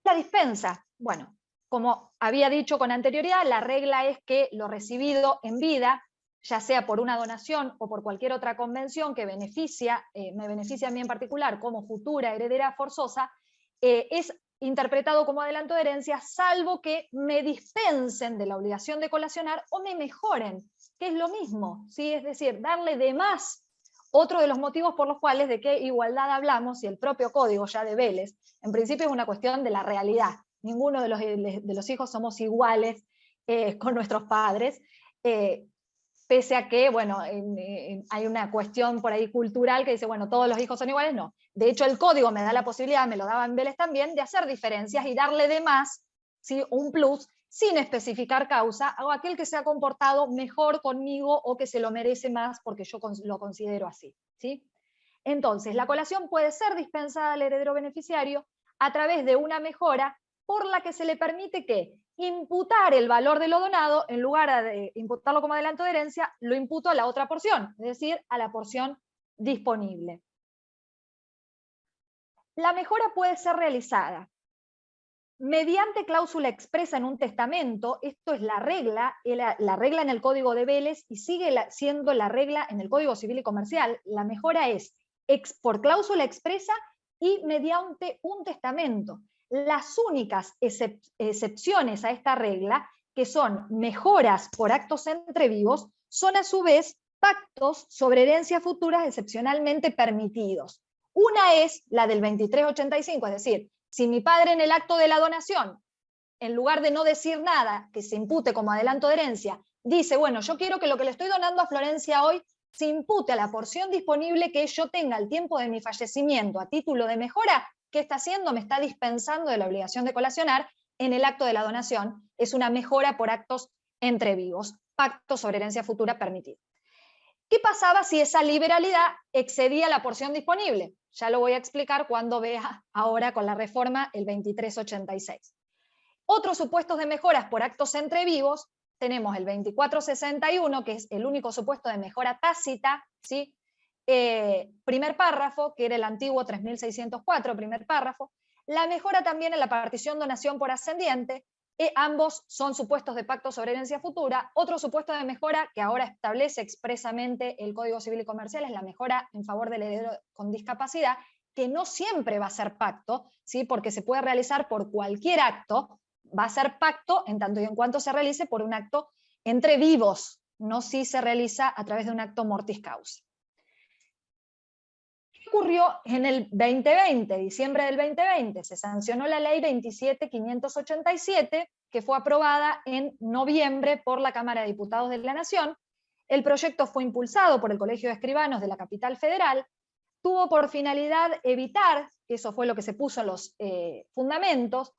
La dispensa, bueno, como había dicho con anterioridad, la regla es que lo recibido en vida, ya sea por una donación o por cualquier otra convención que me beneficia a mí en particular como futura heredera forzosa, es interpretado como adelanto de herencia, salvo que me dispensen de la obligación de colacionar o me mejoren, que es lo mismo, ¿sí? Es decir, darle de más. Otro de los motivos por los cuales de qué igualdad hablamos, y el propio código ya de Vélez, en principio es una cuestión de la realidad. Ninguno de los hijos somos iguales con nuestros padres, pese a que, bueno, hay una cuestión por ahí cultural que dice, bueno, todos los hijos son iguales. No. De hecho, el código me da la posibilidad, me lo daba en Vélez también, de hacer diferencias y darle de más, ¿sí? Un plus, sin especificar causa, a aquel que se ha comportado mejor conmigo o que se lo merece más porque yo lo considero así, ¿sí? Entonces, la colación puede ser dispensada al heredero beneficiario a través de una mejora por la que se le permite que imputar el valor de lo donado, en lugar de imputarlo como adelanto de herencia, lo imputo a la otra porción, es decir, a la porción disponible. La mejora puede ser realizada mediante cláusula expresa en un testamento. Esto es la regla en el Código de Vélez y sigue siendo la regla en el Código Civil y Comercial. La mejora es por cláusula expresa y mediante un testamento. Las únicas excepciones a esta regla, que son mejoras por actos entre vivos, son a su vez pactos sobre herencias futuras excepcionalmente permitidos. Una es la del 2385, es decir, si mi padre en el acto de la donación, en lugar de no decir nada que se impute como adelanto de herencia, dice, bueno, yo quiero que lo que le estoy donando a Florencia hoy se impute a la porción disponible que yo tenga al tiempo de mi fallecimiento a título de mejora, ¿qué está haciendo? Me está dispensando de la obligación de colacionar en el acto de la donación. Es una mejora por actos entre vivos, pacto sobre herencia futura permitido. ¿Qué pasaba si esa liberalidad excedía la porción disponible? Ya lo voy a explicar cuando vea ahora con la reforma el 2386. Otros supuestos de mejoras por actos entre vivos, tenemos el 2461, que es el único supuesto de mejora tácita, ¿sí? Primer párrafo, que era el antiguo 3604, primer párrafo. La mejora también en la partición donación por ascendiente, ambos son supuestos de pacto sobre herencia futura. Otro supuesto de mejora que ahora establece expresamente el Código Civil y Comercial es la mejora en favor del heredero con discapacidad, que no siempre va a ser pacto, ¿sí? Porque se puede realizar por cualquier acto, va a ser pacto en tanto y en cuanto se realice por un acto entre vivos, no si se realiza a través de un acto mortis causa. ¿Qué ocurrió en el 2020, diciembre del 2020? Se sancionó la ley 27.587, que fue aprobada en noviembre por la Cámara de Diputados de la Nación. El proyecto fue impulsado por el Colegio de Escribanos de la Capital Federal, tuvo por finalidad evitar, eso fue lo que se puso en los fundamentos,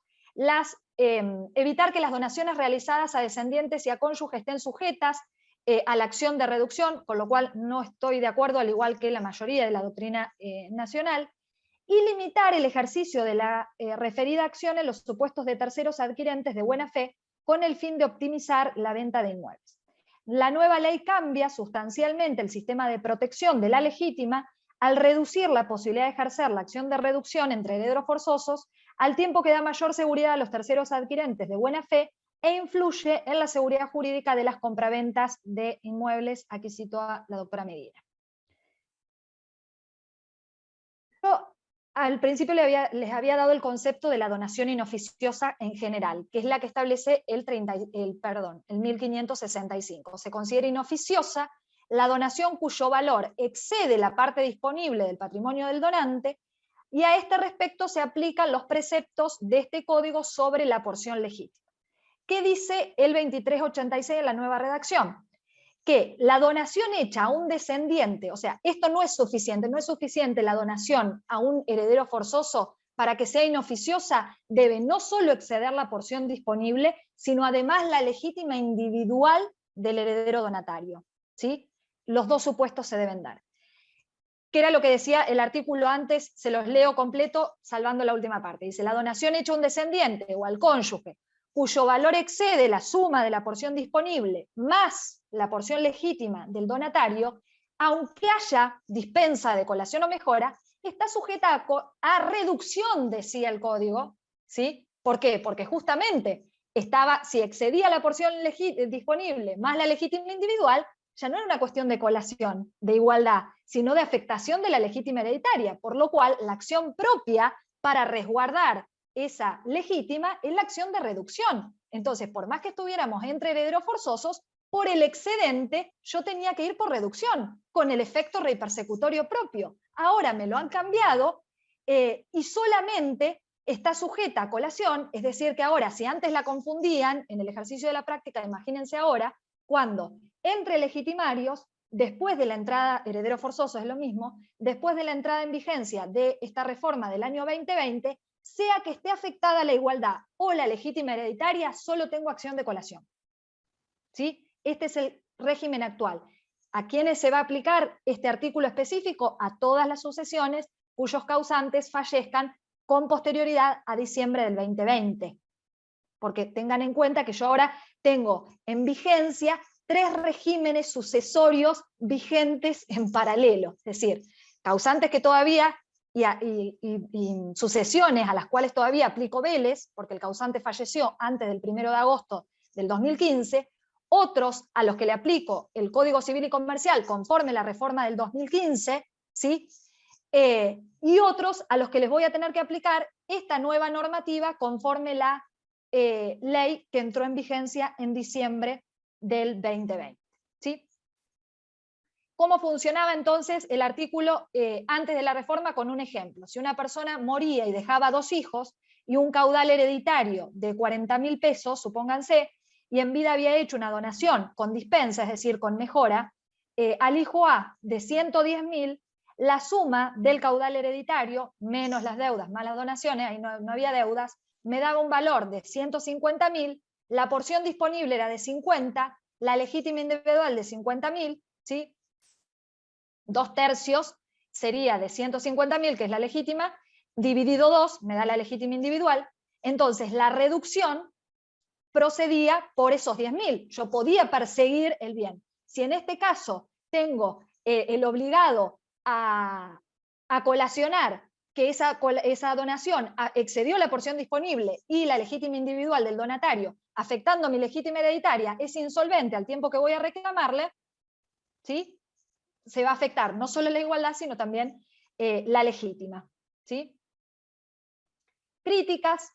evitar que las donaciones realizadas a descendientes y a cónyuges estén sujetas a la acción de reducción, con lo cual no estoy de acuerdo, al igual que la mayoría de la doctrina nacional, y limitar el ejercicio de la referida acción en los supuestos de terceros adquirentes de buena fe, con el fin de optimizar la venta de inmuebles. La nueva ley cambia sustancialmente el sistema de protección de la legítima al reducir la posibilidad de ejercer la acción de reducción entre herederos forzosos, al tiempo que da mayor seguridad a los terceros adquirentes de buena fe e influye en la seguridad jurídica de las compraventas de inmuebles. Aquí cito a la doctora Medina. Yo al principio les había dado el concepto de la donación inoficiosa en general, que es la que establece el 1565. Se considera inoficiosa la donación cuyo valor excede la parte disponible del patrimonio del donante, y a este respecto se aplican los preceptos de este código sobre la porción legítima. ¿Qué dice el 2386 en la nueva redacción? Que la donación hecha a un descendiente, o sea, esto no es suficiente la donación a un heredero forzoso para que sea inoficiosa, debe no solo exceder la porción disponible, sino además la legítima individual del heredero donatario, ¿sí? Los dos supuestos se deben dar. ¿Qué era lo que decía el artículo antes? Se los leo completo, salvando la última parte. Dice, la donación hecha a un descendiente o al cónyuge, cuyo valor excede la suma de la porción disponible más la porción legítima del donatario, aunque haya dispensa de colación o mejora, está sujeta a reducción, decía el código, ¿sí? ¿Por qué? Porque justamente si excedía la porción disponible más la legítima individual, ya no era una cuestión de colación, de igualdad, sino de afectación de la legítima hereditaria, por lo cual la acción propia para resguardar esa legítima es la acción de reducción. Entonces, por más que estuviéramos entre herederos forzosos, por el excedente yo tenía que ir por reducción, con el efecto rei persecutorio propio. Ahora me lo han cambiado y solamente está sujeta a colación, es decir, que ahora, si antes la confundían en el ejercicio de la práctica, imagínense ahora, cuando entre legitimarios, después de la entrada, heredero forzoso es lo mismo, después de la entrada en vigencia de esta reforma del año 2020, sea que esté afectada la igualdad o la legítima hereditaria, solo tengo acción de colación. ¿Sí? Este es el régimen actual. ¿A quiénes se va a aplicar este artículo específico? A todas las sucesiones cuyos causantes fallezcan con posterioridad a diciembre del 2020. Porque tengan en cuenta que yo ahora tengo en vigencia 3 regímenes sucesorios vigentes en paralelo, es decir, causantes que todavía y sucesiones a las cuales todavía aplico Vélez, porque el causante falleció antes del 1 de agosto del 2015, otros a los que le aplico el Código Civil y Comercial conforme la reforma del 2015, ¿sí? Y otros a los que les voy a tener que aplicar esta nueva normativa conforme la ley que entró en vigencia en diciembre del 2020. ¿Sí? ¿Cómo funcionaba entonces el artículo antes de la reforma? Con un ejemplo. Si una persona moría y dejaba 2 hijos y un caudal hereditario de 40.000 pesos, supónganse, y en vida había hecho una donación con dispensa, es decir, con mejora, al hijo A de 110.000, la suma del caudal hereditario, menos las deudas, más las donaciones, ahí no había deudas, me daba un valor de 150.000, la porción disponible era de 50, la legítima individual de 50.000, ¿sí? 2/3 sería de 150.000, que es la legítima, dividido 2, me da la legítima individual. Entonces, la reducción procedía por esos 10.000. Yo podía perseguir el bien. Si en este caso tengo el obligado a colacionar que esa donación excedió la porción disponible y la legítima individual del donatario, afectando a mi legítima hereditaria, es insolvente al tiempo que voy a reclamarle, ¿sí? Se va a afectar no solo la igualdad, sino también la legítima, ¿sí? Críticas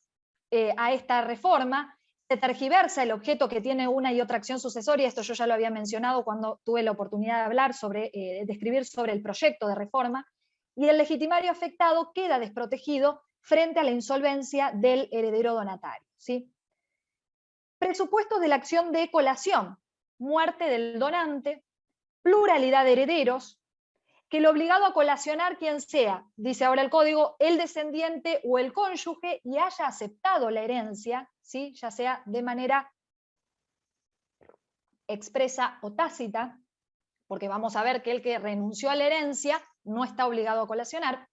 a esta reforma: se tergiversa el objeto que tiene una y otra acción sucesoria. Esto yo ya lo había mencionado cuando tuve la oportunidad de hablar de escribir sobre el proyecto de reforma, y el legitimario afectado queda desprotegido frente a la insolvencia del heredero donatario, ¿sí? Presupuestos de la acción de colación: muerte del donante, pluralidad de herederos, que el obligado a colacionar quien sea, dice ahora el código, el descendiente o el cónyuge, y haya aceptado la herencia, ¿sí? Ya sea de manera expresa o tácita, porque vamos a ver que el que renunció a la herencia no está obligado a colacionar,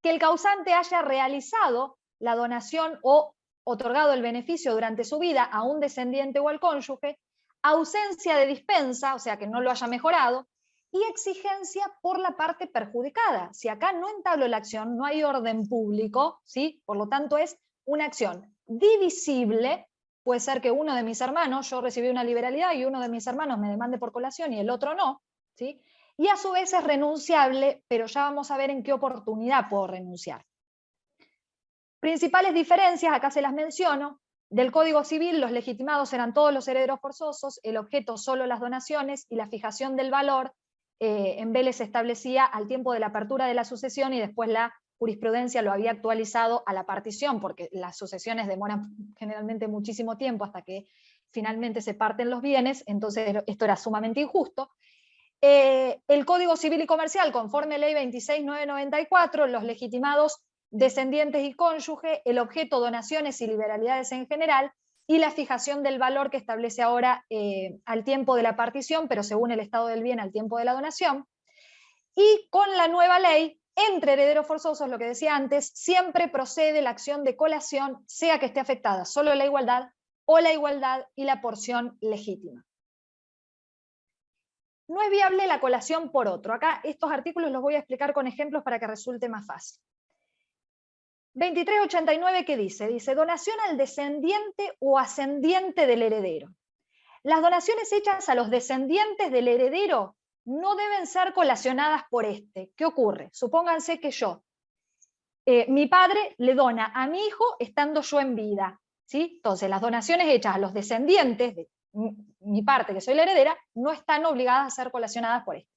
que el causante haya realizado la donación o otorgado el beneficio durante su vida a un descendiente o al cónyuge, ausencia de dispensa, o sea que no lo haya mejorado, y exigencia por la parte perjudicada. Si acá no entabló la acción, no hay orden público, ¿sí? Por lo tanto es una acción divisible. Puede ser que uno de mis hermanos, yo recibí una liberalidad y uno de mis hermanos me demande por colación y el otro no, ¿sí? Y a su vez es renunciable, pero ya vamos a ver en qué oportunidad puedo renunciar. Principales diferencias, acá se las menciono. Del Código Civil, los legitimados eran todos los herederos forzosos, el objeto solo las donaciones, y la fijación del valor en Vélez se establecía al tiempo de la apertura de la sucesión, y después la jurisprudencia lo había actualizado a la partición, porque las sucesiones demoran generalmente muchísimo tiempo hasta que finalmente se parten los bienes, entonces esto era sumamente injusto. El Código Civil y Comercial, conforme Ley 26.994, los legitimados, descendientes y cónyuge, el objeto, donaciones y liberalidades en general, y la fijación del valor que establece ahora al tiempo de la partición, pero según el estado del bien al tiempo de la donación. Y con la nueva ley, entre herederos forzosos, lo que decía antes, siempre procede la acción de colación, sea que esté afectada solo la igualdad o la igualdad y la porción legítima. No es viable la colación por otro. Acá estos artículos los voy a explicar con ejemplos para que resulte más fácil. 2389, ¿qué dice? Dice, donación al descendiente o ascendiente del heredero. Las donaciones hechas a los descendientes del heredero no deben ser colacionadas por este. ¿Qué ocurre? Supónganse que mi padre le dona a mi hijo estando yo en vida, ¿sí? Entonces, las donaciones hechas a los descendientes de mi parte, que soy la heredera, no están obligadas a ser colacionadas por este.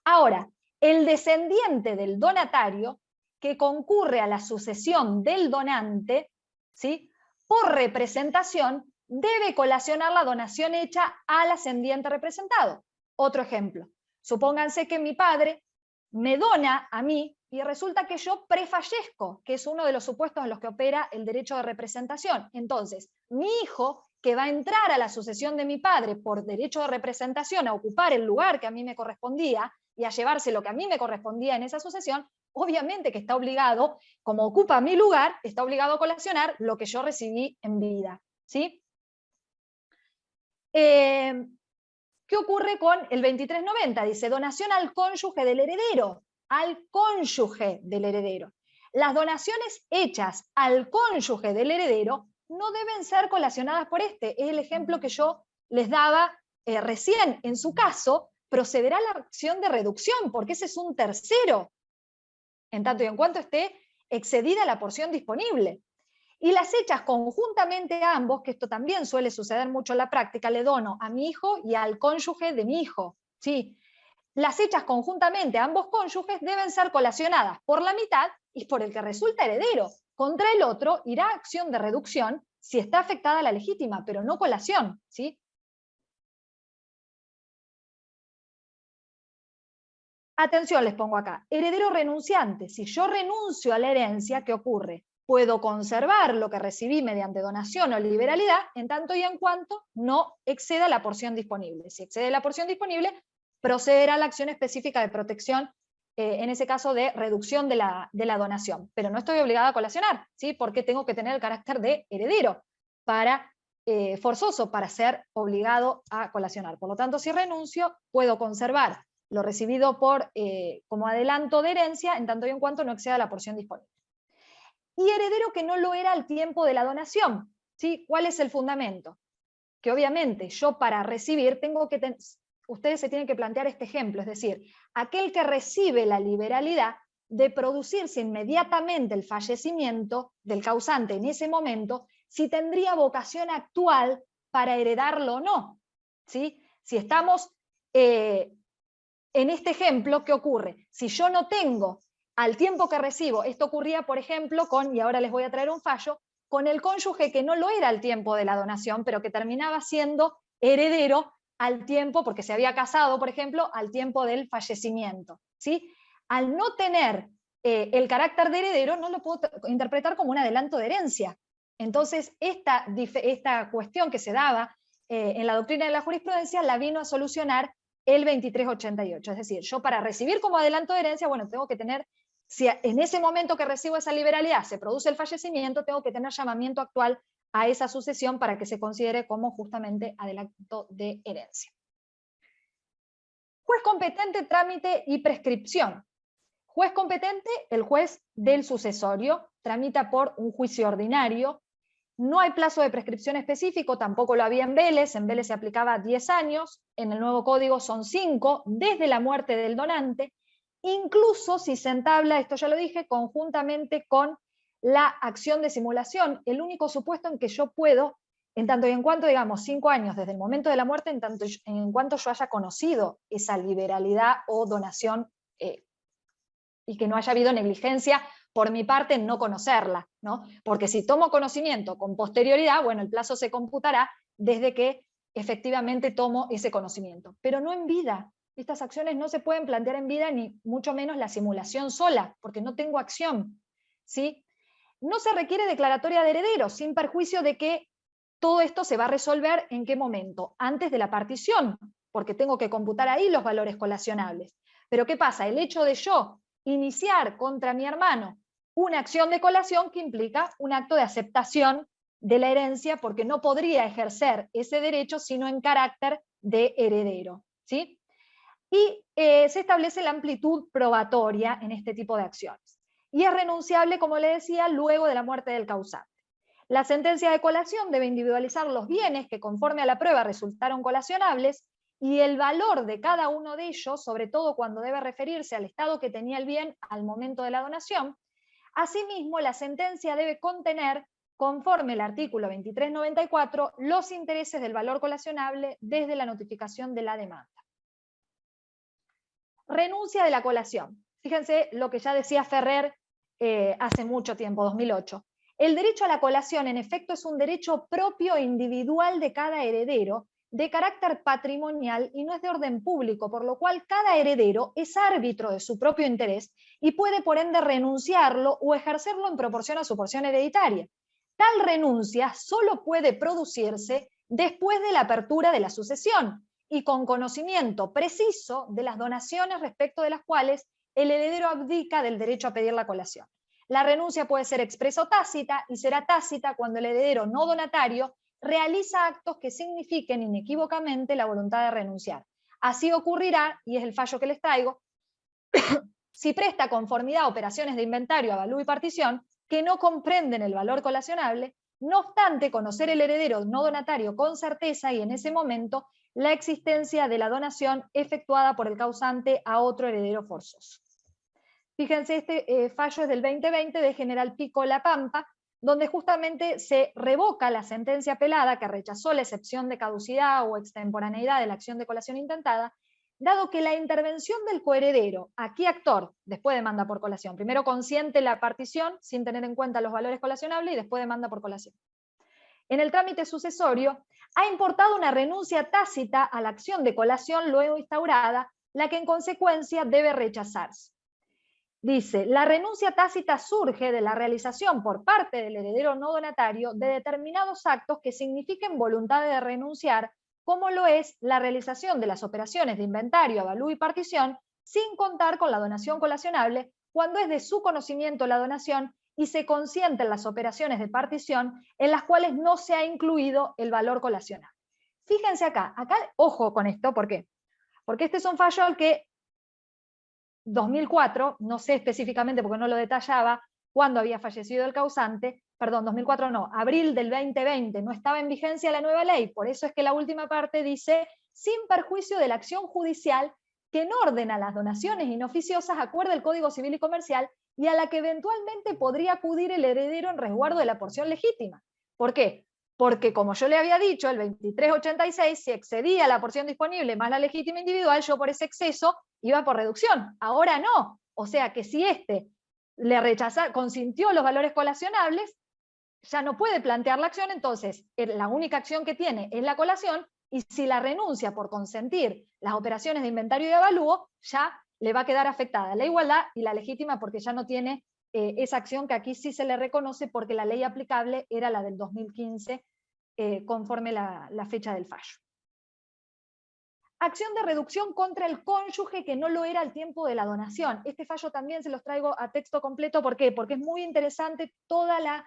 Ahora, el descendiente del donatario que concurre a la sucesión del donante, ¿sí? Por representación, debe colacionar la donación hecha al ascendiente representado. Otro ejemplo, supónganse que mi padre me dona a mí y resulta que yo prefallezco, que es uno de los supuestos en los que opera el derecho de representación. Entonces, mi hijo, que va a entrar a la sucesión de mi padre por derecho de representación, a ocupar el lugar que a mí me correspondía y a llevarse lo que a mí me correspondía en esa sucesión, obviamente que está obligado, como ocupa mi lugar, está obligado a colacionar lo que yo recibí en vida, ¿sí? ¿Qué ocurre con el 2390? Dice, donación al cónyuge del heredero, al cónyuge del heredero. Las donaciones hechas al cónyuge del heredero no deben ser colacionadas por este. Es el ejemplo que yo les daba recién. En su caso, procederá la acción de reducción, porque ese es un tercero, en tanto y en cuanto esté excedida la porción disponible. Y las hechas conjuntamente a ambos, que esto también suele suceder mucho en la práctica, le dono a mi hijo y al cónyuge de mi hijo, ¿sí? las hechas conjuntamente a ambos cónyuges deben ser colacionadas por la mitad y por el que resulta heredero. Contra el otro irá acción de reducción si está afectada la legítima, pero no colación, ¿sí? Atención, les pongo acá. Heredero renunciante. Si yo renuncio a la herencia, ¿qué ocurre? Puedo conservar lo que recibí mediante donación o liberalidad, en tanto y en cuanto no exceda la porción disponible. Si excede la porción disponible, procederá a la acción específica de protección, en ese caso de reducción de la donación. Pero no estoy obligada a colacionar, ¿sí? Porque tengo que tener el carácter de heredero forzoso para ser obligado a colacionar. Por lo tanto, si renuncio, puedo conservar lo recibido como adelanto de herencia, en tanto y en cuanto no exceda la porción disponible. Y heredero que no lo era al tiempo de la donación, ¿sí? ¿Cuál es el fundamento? Que obviamente yo para recibir ustedes se tienen que plantear este ejemplo, es decir, aquel que recibe la liberalidad de producirse inmediatamente el fallecimiento del causante en ese momento, si tendría vocación actual para heredarlo o no, ¿sí? Si estamos en este ejemplo, ¿qué ocurre? Si yo no tengo al tiempo que recibo, esto ocurría, por ejemplo, y ahora les voy a traer un fallo, con el cónyuge que no lo era al tiempo de la donación, pero que terminaba siendo heredero al tiempo, porque se había casado, por ejemplo, al tiempo del fallecimiento, ¿sí? Al no tener el carácter de heredero, no lo puedo interpretar como un adelanto de herencia. Entonces, esta cuestión que se daba en la doctrina de la jurisprudencia la vino a solucionar el 2388. Es decir, yo para recibir como adelanto de herencia, bueno, tengo que tener, si en ese momento que recibo esa liberalidad se produce el fallecimiento, tengo que tener llamamiento actual a esa sucesión para que se considere como justamente adelanto de herencia. Juez competente, trámite y prescripción. Juez competente, el juez del sucesorio, tramita por un juicio ordinario. No hay plazo de prescripción específico, tampoco lo había en Vélez se aplicaba 10 años, en el nuevo código son 5, desde la muerte del donante, incluso si se entabla, esto ya lo dije, conjuntamente con la acción de simulación, el único supuesto en que yo puedo, en tanto y en cuanto, digamos, 5 años desde el momento de la muerte, en tanto en cuanto yo haya conocido esa liberalidad o donación y que no haya habido negligencia por mi parte en no conocerla, ¿no? Porque si tomo conocimiento con posterioridad, bueno, el plazo se computará desde que efectivamente tomo ese conocimiento, pero no en vida. Estas acciones no se pueden plantear en vida, ni mucho menos la simulación sola, porque no tengo acción, ¿sí? No se requiere declaratoria de herederos, sin perjuicio de que todo esto se va a resolver ¿en qué momento? Antes de la partición, porque tengo que computar ahí los valores colacionables. Pero ¿qué pasa? El hecho de yo iniciar contra mi hermano una acción de colación que implica un acto de aceptación de la herencia, porque no podría ejercer ese derecho sino en carácter de heredero, ¿sí? Y se establece la amplitud probatoria en este tipo de acciones. Y es renunciable, como le decía, luego de la muerte del causante. La sentencia de colación debe individualizar los bienes que conforme a la prueba resultaron colacionables y el valor de cada uno de ellos, sobre todo cuando debe referirse al estado que tenía el bien al momento de la donación. Asimismo, la sentencia debe contener, conforme el artículo 2394, los intereses del valor colacionable desde la notificación de la demanda. Renuncia de la colación. Fíjense lo que ya decía Ferrer hace mucho tiempo, 2008. El derecho a la colación, en efecto, es un derecho propio e individual de cada heredero, de carácter patrimonial y no es de orden público, por lo cual cada heredero es árbitro de su propio interés y puede por ende renunciarlo o ejercerlo en proporción a su porción hereditaria. Tal renuncia solo puede producirse después de la apertura de la sucesión y con conocimiento preciso de las donaciones respecto de las cuales el heredero abdica del derecho a pedir la colación. La renuncia puede ser expresa o tácita y será tácita cuando el heredero no donatario realiza actos que signifiquen inequívocamente la voluntad de renunciar. Así ocurrirá, y es el fallo que les traigo, si presta conformidad a operaciones de inventario, avalúo y partición que no comprenden el valor colacionable, no obstante conocer el heredero no donatario con certeza y en ese momento la existencia de la donación efectuada por el causante a otro heredero forzoso. Fíjense, este fallo es del 2020 de General Pico La Pampa, donde justamente se revoca la sentencia apelada que rechazó la excepción de caducidad o extemporaneidad de la acción de colación intentada dado que la intervención del coheredero, aquí actor, después demanda por colación, primero consiente la partición sin tener en cuenta los valores colacionables y después demanda por colación. En el trámite sucesorio, ha importado una renuncia tácita a la acción de colación luego instaurada, la que en consecuencia debe rechazarse. Dice, la renuncia tácita surge de la realización por parte del heredero no donatario de determinados actos que signifiquen voluntad de renunciar, como lo es la realización de las operaciones de inventario, avalúo y partición, sin contar con la donación colacionable, cuando es de su conocimiento la donación y se consienten las operaciones de partición en las cuales no se ha incluido el valor colacionable. Fíjense acá, ojo con esto, ¿por qué? Porque este es un fallo al que 2004, no sé específicamente porque no lo detallaba, cuándo había fallecido el causante, perdón, 2004 no, abril del 2020, no estaba en vigencia la nueva ley, por eso es que la última parte dice, sin perjuicio de la acción judicial que en orden a las donaciones inoficiosas acuerde el Código Civil y Comercial y a la que eventualmente podría acudir el heredero en resguardo de la porción legítima. ¿Por qué? Porque como yo le había dicho, el 2386, si excedía la porción disponible más la legítima individual, yo por ese exceso iba por reducción. Ahora no. O sea que si le consintió los valores colacionables, ya no puede plantear la acción, entonces la única acción que tiene es la colación, y si la renuncia por consentir las operaciones de inventario y avalúo, ya le va a quedar afectada la igualdad y la legítima porque ya no tiene esa acción que aquí sí se le reconoce porque la ley aplicable era la del 2015 conforme la fecha del fallo. Acción de reducción contra el cónyuge que no lo era al tiempo de la donación. Este fallo también se los traigo a texto completo. ¿Por qué? Porque es muy interesante toda la...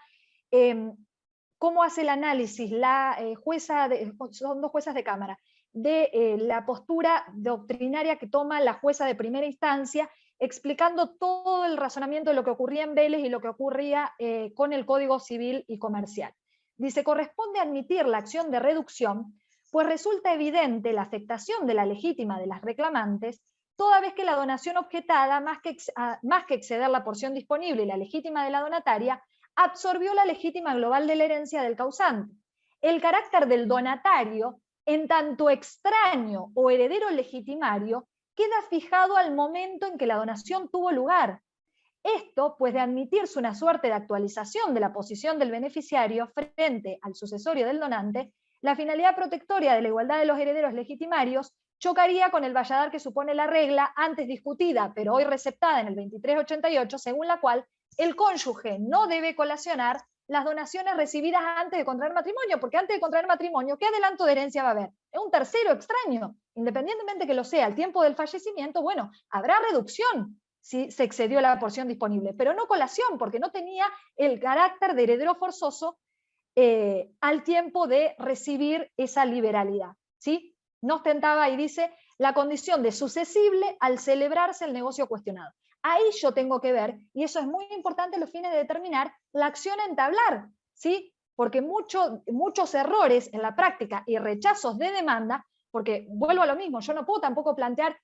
cómo hace el análisis la jueza, son dos juezas de cámara, de la postura doctrinaria que toma la jueza de primera instancia, explicando todo el razonamiento de lo que ocurría en Vélez y lo que ocurría con el Código Civil y Comercial. Dice, corresponde admitir la acción de reducción, pues resulta evidente la afectación de la legítima de las reclamantes, toda vez que la donación objetada, más que exceder la porción disponible y la legítima de la donataria, absorbió la legítima global de la herencia del causante. El carácter del donatario, en tanto extraño o heredero legitimario, queda fijado al momento en que la donación tuvo lugar. Esto, pues de admitirse una suerte de actualización de la posición del beneficiario frente al sucesorio del donante, la finalidad protectoria de la igualdad de los herederos legitimarios chocaría con el valladar que supone la regla antes discutida, pero hoy receptada en el 2388, según la cual el cónyuge no debe colacionar las donaciones recibidas antes de contraer matrimonio, porque antes de contraer matrimonio, ¿qué adelanto de herencia va a haber? Es un tercero extraño, independientemente que lo sea al tiempo del fallecimiento, bueno, habrá reducción si se excedió la porción disponible, pero no colación, porque no tenía el carácter de heredero forzoso al tiempo de recibir esa liberalidad, ¿sí? No ostentaba, y dice, la condición de sucesible al celebrarse el negocio cuestionado. Ahí yo tengo que ver, y eso es muy importante a los fines de determinar la acción a entablar, ¿sí? Porque muchos errores en la práctica y rechazos de demanda, porque vuelvo a lo mismo, yo no puedo tampoco plantear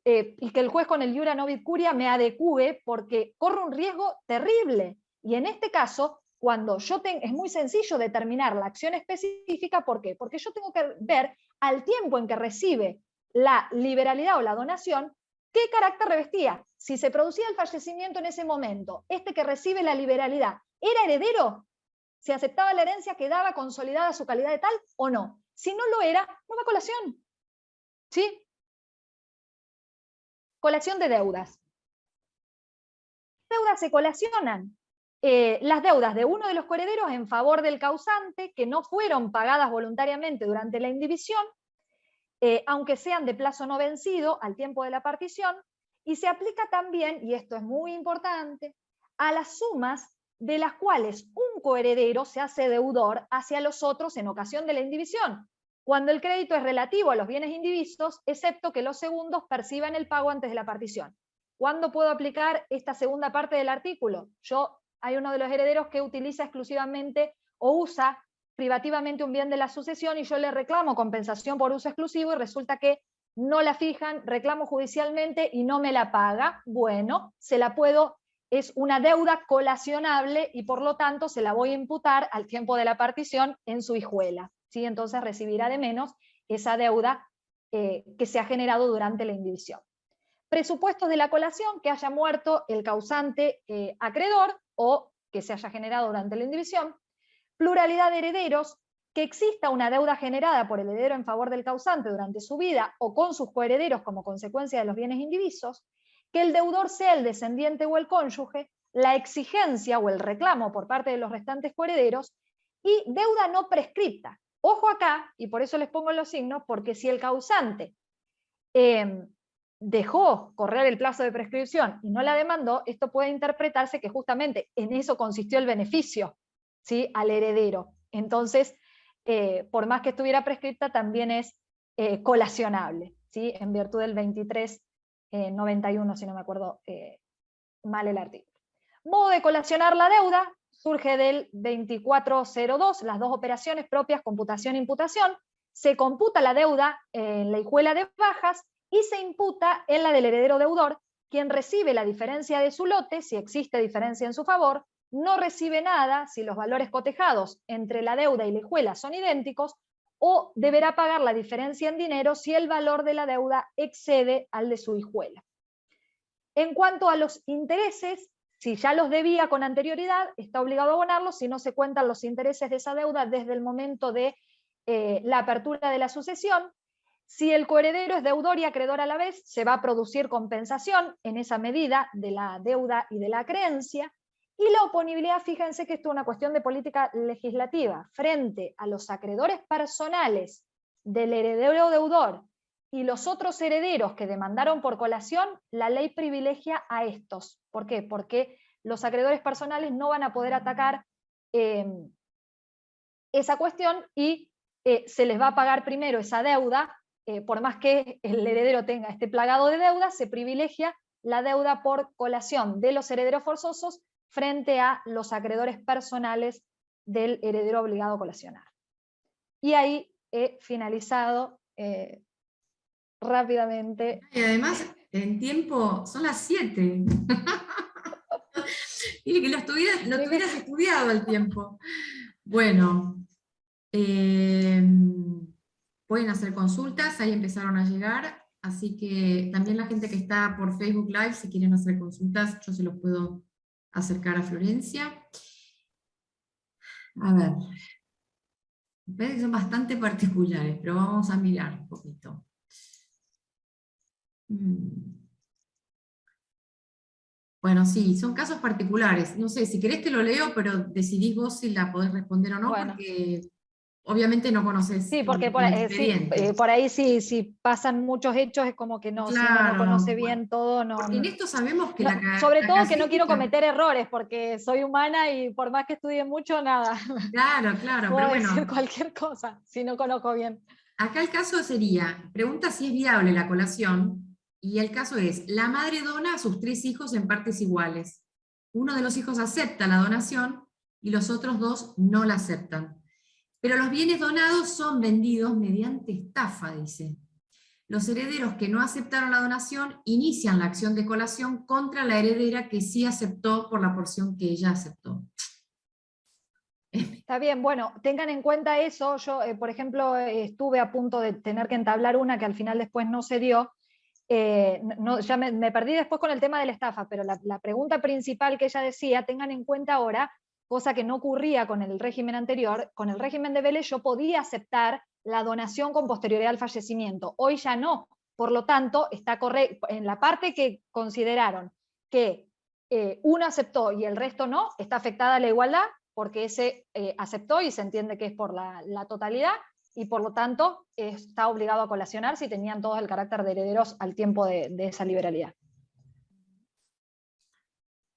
y que el juez con el iura novit curia me adecúe porque corre un riesgo terrible. Y en este caso, cuando es muy sencillo determinar la acción específica, ¿por qué? Porque yo tengo que ver al tiempo en que recibe la liberalidad o la donación, ¿qué carácter revestía? Si se producía el fallecimiento en ese momento, este que recibe la liberalidad, ¿era heredero? Si aceptaba la herencia, ¿quedaba consolidada su calidad de tal o no? Si no lo era, no va a colación. ¿Sí? Colación de deudas. Deudas se colacionan. Las deudas de uno de los coherederos en favor del causante que no fueron pagadas voluntariamente durante la indivisión, aunque sean de plazo no vencido al tiempo de la partición, y se aplica también, y esto es muy importante, a las sumas de las cuales un coheredero se hace deudor hacia los otros en ocasión de la indivisión, cuando el crédito es relativo a los bienes indivisos, excepto que los segundos perciban el pago antes de la partición. ¿Cuándo puedo aplicar esta segunda parte del artículo? Hay uno de los herederos que utiliza exclusivamente o usa privativamente un bien de la sucesión y yo le reclamo compensación por uso exclusivo y resulta que no la fijan, reclamo judicialmente y no me la paga. Bueno, es una deuda colacionable y por lo tanto se la voy a imputar al tiempo de la partición en su hijuela, ¿sí? Entonces recibirá de menos esa deuda que se ha generado durante la indivisión. Presupuestos de la colación: que haya muerto el causante acreedor o que se haya generado durante la indivisión. Pluralidad de herederos: que exista una deuda generada por el heredero en favor del causante durante su vida o con sus coherederos como consecuencia de los bienes indivisos. Que el deudor sea el descendiente o el cónyuge. La exigencia o el reclamo por parte de los restantes coherederos. Y deuda no prescripta. Ojo acá, y por eso les pongo los signos, porque si el causante dejó correr el plazo de prescripción y no la demandó, esto puede interpretarse que justamente en eso consistió el beneficio, ¿sí?, al heredero. Entonces, por más que estuviera prescripta, también es colacionable, ¿sí?, en virtud del 2391, si no me acuerdo mal el artículo. Modo de colacionar la deuda surge del 2402, las dos operaciones propias, computación e imputación. Se computa la deuda en la hijuela de bajas y se imputa en la del heredero deudor, quien recibe la diferencia de su lote, si existe diferencia en su favor, no recibe nada si los valores cotejados entre la deuda y la hijuela son idénticos, o deberá pagar la diferencia en dinero si el valor de la deuda excede al de su hijuela. En cuanto a los intereses, si ya los debía con anterioridad, está obligado a abonarlos si no se cuentan los intereses de esa deuda desde el momento de la apertura de la sucesión. Si el coheredero es deudor y acreedor a la vez, se va a producir compensación en esa medida de la deuda y de la creencia. Y la oponibilidad, fíjense que esto es una cuestión de política legislativa, frente a los acreedores personales del heredero deudor y los otros herederos que demandaron por colación, la ley privilegia a estos. ¿Por qué? Porque los acreedores personales no van a poder atacar esa cuestión y se les va a pagar primero esa deuda. Por más que el heredero tenga este plagado de deuda, se privilegia la deuda por colación de los herederos forzosos frente a los acreedores personales del heredero obligado a colacionar. Y ahí he finalizado rápidamente. Y además, en tiempo, son las 7. Y que lo tuvieras estudiado el tiempo. Bueno, pueden hacer consultas, ahí empezaron a llegar, así que también la gente que está por Facebook Live, si quieren hacer consultas, yo se los puedo acercar a Florencia. A ver, me parece que son bastante particulares, pero vamos a mirar un poquito. Bueno, sí, son casos particulares. No sé, si querés te lo leo, pero decidís vos si la podés responder o no, bueno, porque obviamente no conoces sí, porque el expediente. por ahí si pasan muchos hechos es como que no, si uno no conoce bien todo, no. Porque en esto sabemos que sobre todo que no quiero casuística... cometer errores, porque soy humana y por más que estudie mucho, nada. Claro, Puedo pero decir bueno. cualquier cosa, si no conozco bien. Acá el caso sería, pregunta si es viable la colación, y el caso es, la madre dona a sus 3 hijos en partes iguales. Uno de los hijos acepta la donación y los otros 2 no la aceptan. Pero los bienes donados son vendidos mediante estafa, dice. Los herederos que no aceptaron la donación inician la acción de colación contra la heredera que sí aceptó por la porción que ella aceptó. Está bien, bueno, tengan en cuenta eso. Yo, por ejemplo, estuve a punto de tener que entablar una que al final después no se dio. Ya me perdí después con el tema de la estafa, pero la pregunta principal que ella decía, tengan en cuenta ahora, cosa que no ocurría con el régimen anterior, con el régimen de Vélez yo podía aceptar la donación con posterioridad al fallecimiento, hoy ya no. Por lo tanto, está correcto, en la parte que consideraron que uno aceptó y el resto no, está afectada la igualdad, porque ese aceptó y se entiende que es por la totalidad, y por lo tanto está obligado a colacionar si tenían todos el carácter de herederos al tiempo de esa liberalidad.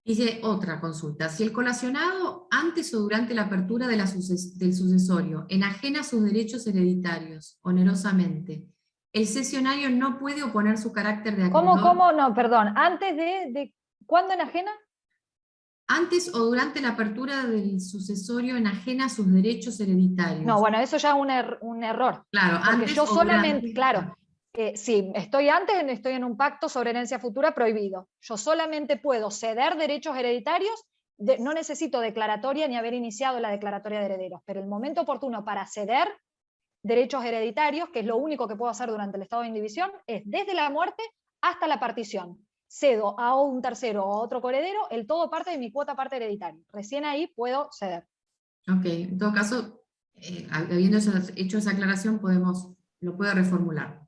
Dice otra consulta, si el colacionado antes o durante la apertura del sucesorio enajena sus derechos hereditarios onerosamente, el cesionario no puede oponer su carácter de acreedor. ¿Cómo? No, perdón, antes de ¿cuándo enajena? Antes o durante la apertura del sucesorio enajena sus derechos hereditarios. No, bueno, eso ya es un error. Claro, porque antes yo solamente, durante... claro, sí, estoy en un pacto sobre herencia futura prohibido. Yo solamente puedo ceder derechos hereditarios, no necesito declaratoria ni haber iniciado la declaratoria de herederos, pero el momento oportuno para ceder derechos hereditarios, que es lo único que puedo hacer durante el estado de indivisión, es desde la muerte hasta la partición. Cedo a un tercero o a otro coheredero el todo parte de mi cuota parte hereditaria. Recién ahí puedo ceder. Ok, en todo caso, habiendo hecho esa aclaración, lo puedo reformular.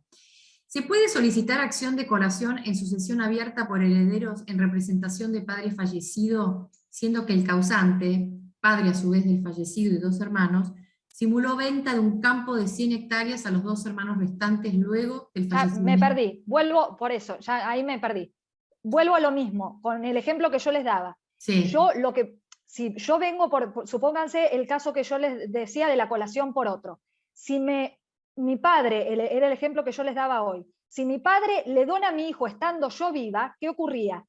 ¿Se puede solicitar acción de colación en sucesión abierta por herederos en representación de padre fallecido, siendo que el causante, padre a su vez del fallecido y 2 hermanos, simuló venta de un campo de 100 hectáreas a los 2 hermanos restantes luego del Ya me fallecimiento? perdí, vuelvo por eso, ya ahí me perdí. Vuelvo a lo mismo, con el ejemplo que yo les daba. Sí, Si yo vengo supónganse el caso que yo les decía de la colación por otro. Si mi padre, era el ejemplo que yo les daba hoy, si mi padre le dona a mi hijo estando yo viva, ¿qué ocurría?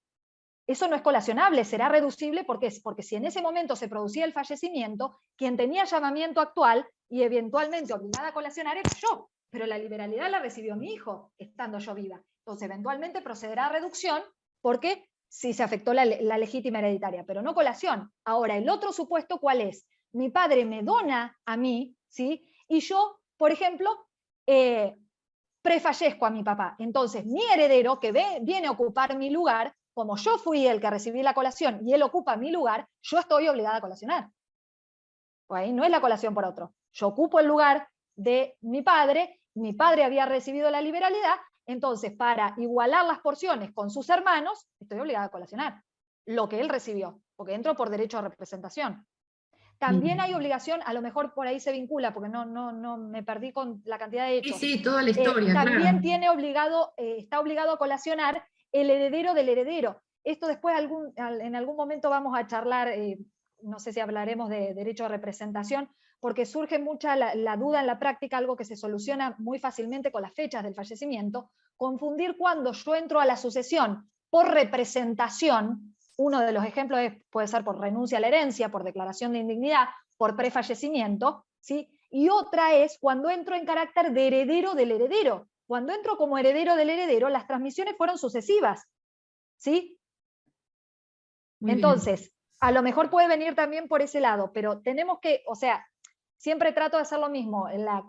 Eso no es colacionable, será reducible, porque si en ese momento se producía el fallecimiento, quien tenía llamamiento actual y eventualmente obligada a colacionar era yo, pero la liberalidad la recibió mi hijo, estando yo viva. Entonces, eventualmente procederá a reducción, porque si se afectó la legítima hereditaria, pero no colación. Ahora, el otro supuesto, ¿cuál es? Mi padre me dona a mí, ¿sí? Y yo, por ejemplo, prefallezco a mi papá. Entonces, mi heredero, que viene a ocupar mi lugar, como yo fui el que recibí la colación y él ocupa mi lugar, yo estoy obligada a colacionar. Pues ahí no es la colación por otro. Yo ocupo el lugar de mi padre había recibido la liberalidad, entonces para igualar las porciones con sus hermanos, estoy obligada a colacionar lo que él recibió, porque entro por derecho a representación. También hay bien. obligación, a lo mejor por ahí se vincula, porque no me perdí con la cantidad de Sí, hechos. sí, toda la historia, También claro. está obligado a colacionar el heredero del heredero. Esto después en algún momento vamos a charlar, no sé si hablaremos de derecho a representación, porque surge mucha la duda en la práctica, algo que se soluciona muy fácilmente con las fechas del fallecimiento, confundir cuando yo entro a la sucesión por representación. Uno de los ejemplos puede ser por renuncia a la herencia, por declaración de indignidad, por prefallecimiento, ¿sí? Y otra es cuando entro en carácter de heredero del heredero. Cuando entro como heredero del heredero, las transmisiones fueron sucesivas, ¿sí? Muy bien. Entonces, a lo mejor puede venir también por ese lado, pero tenemos que, o sea, siempre trato de hacer lo mismo, en la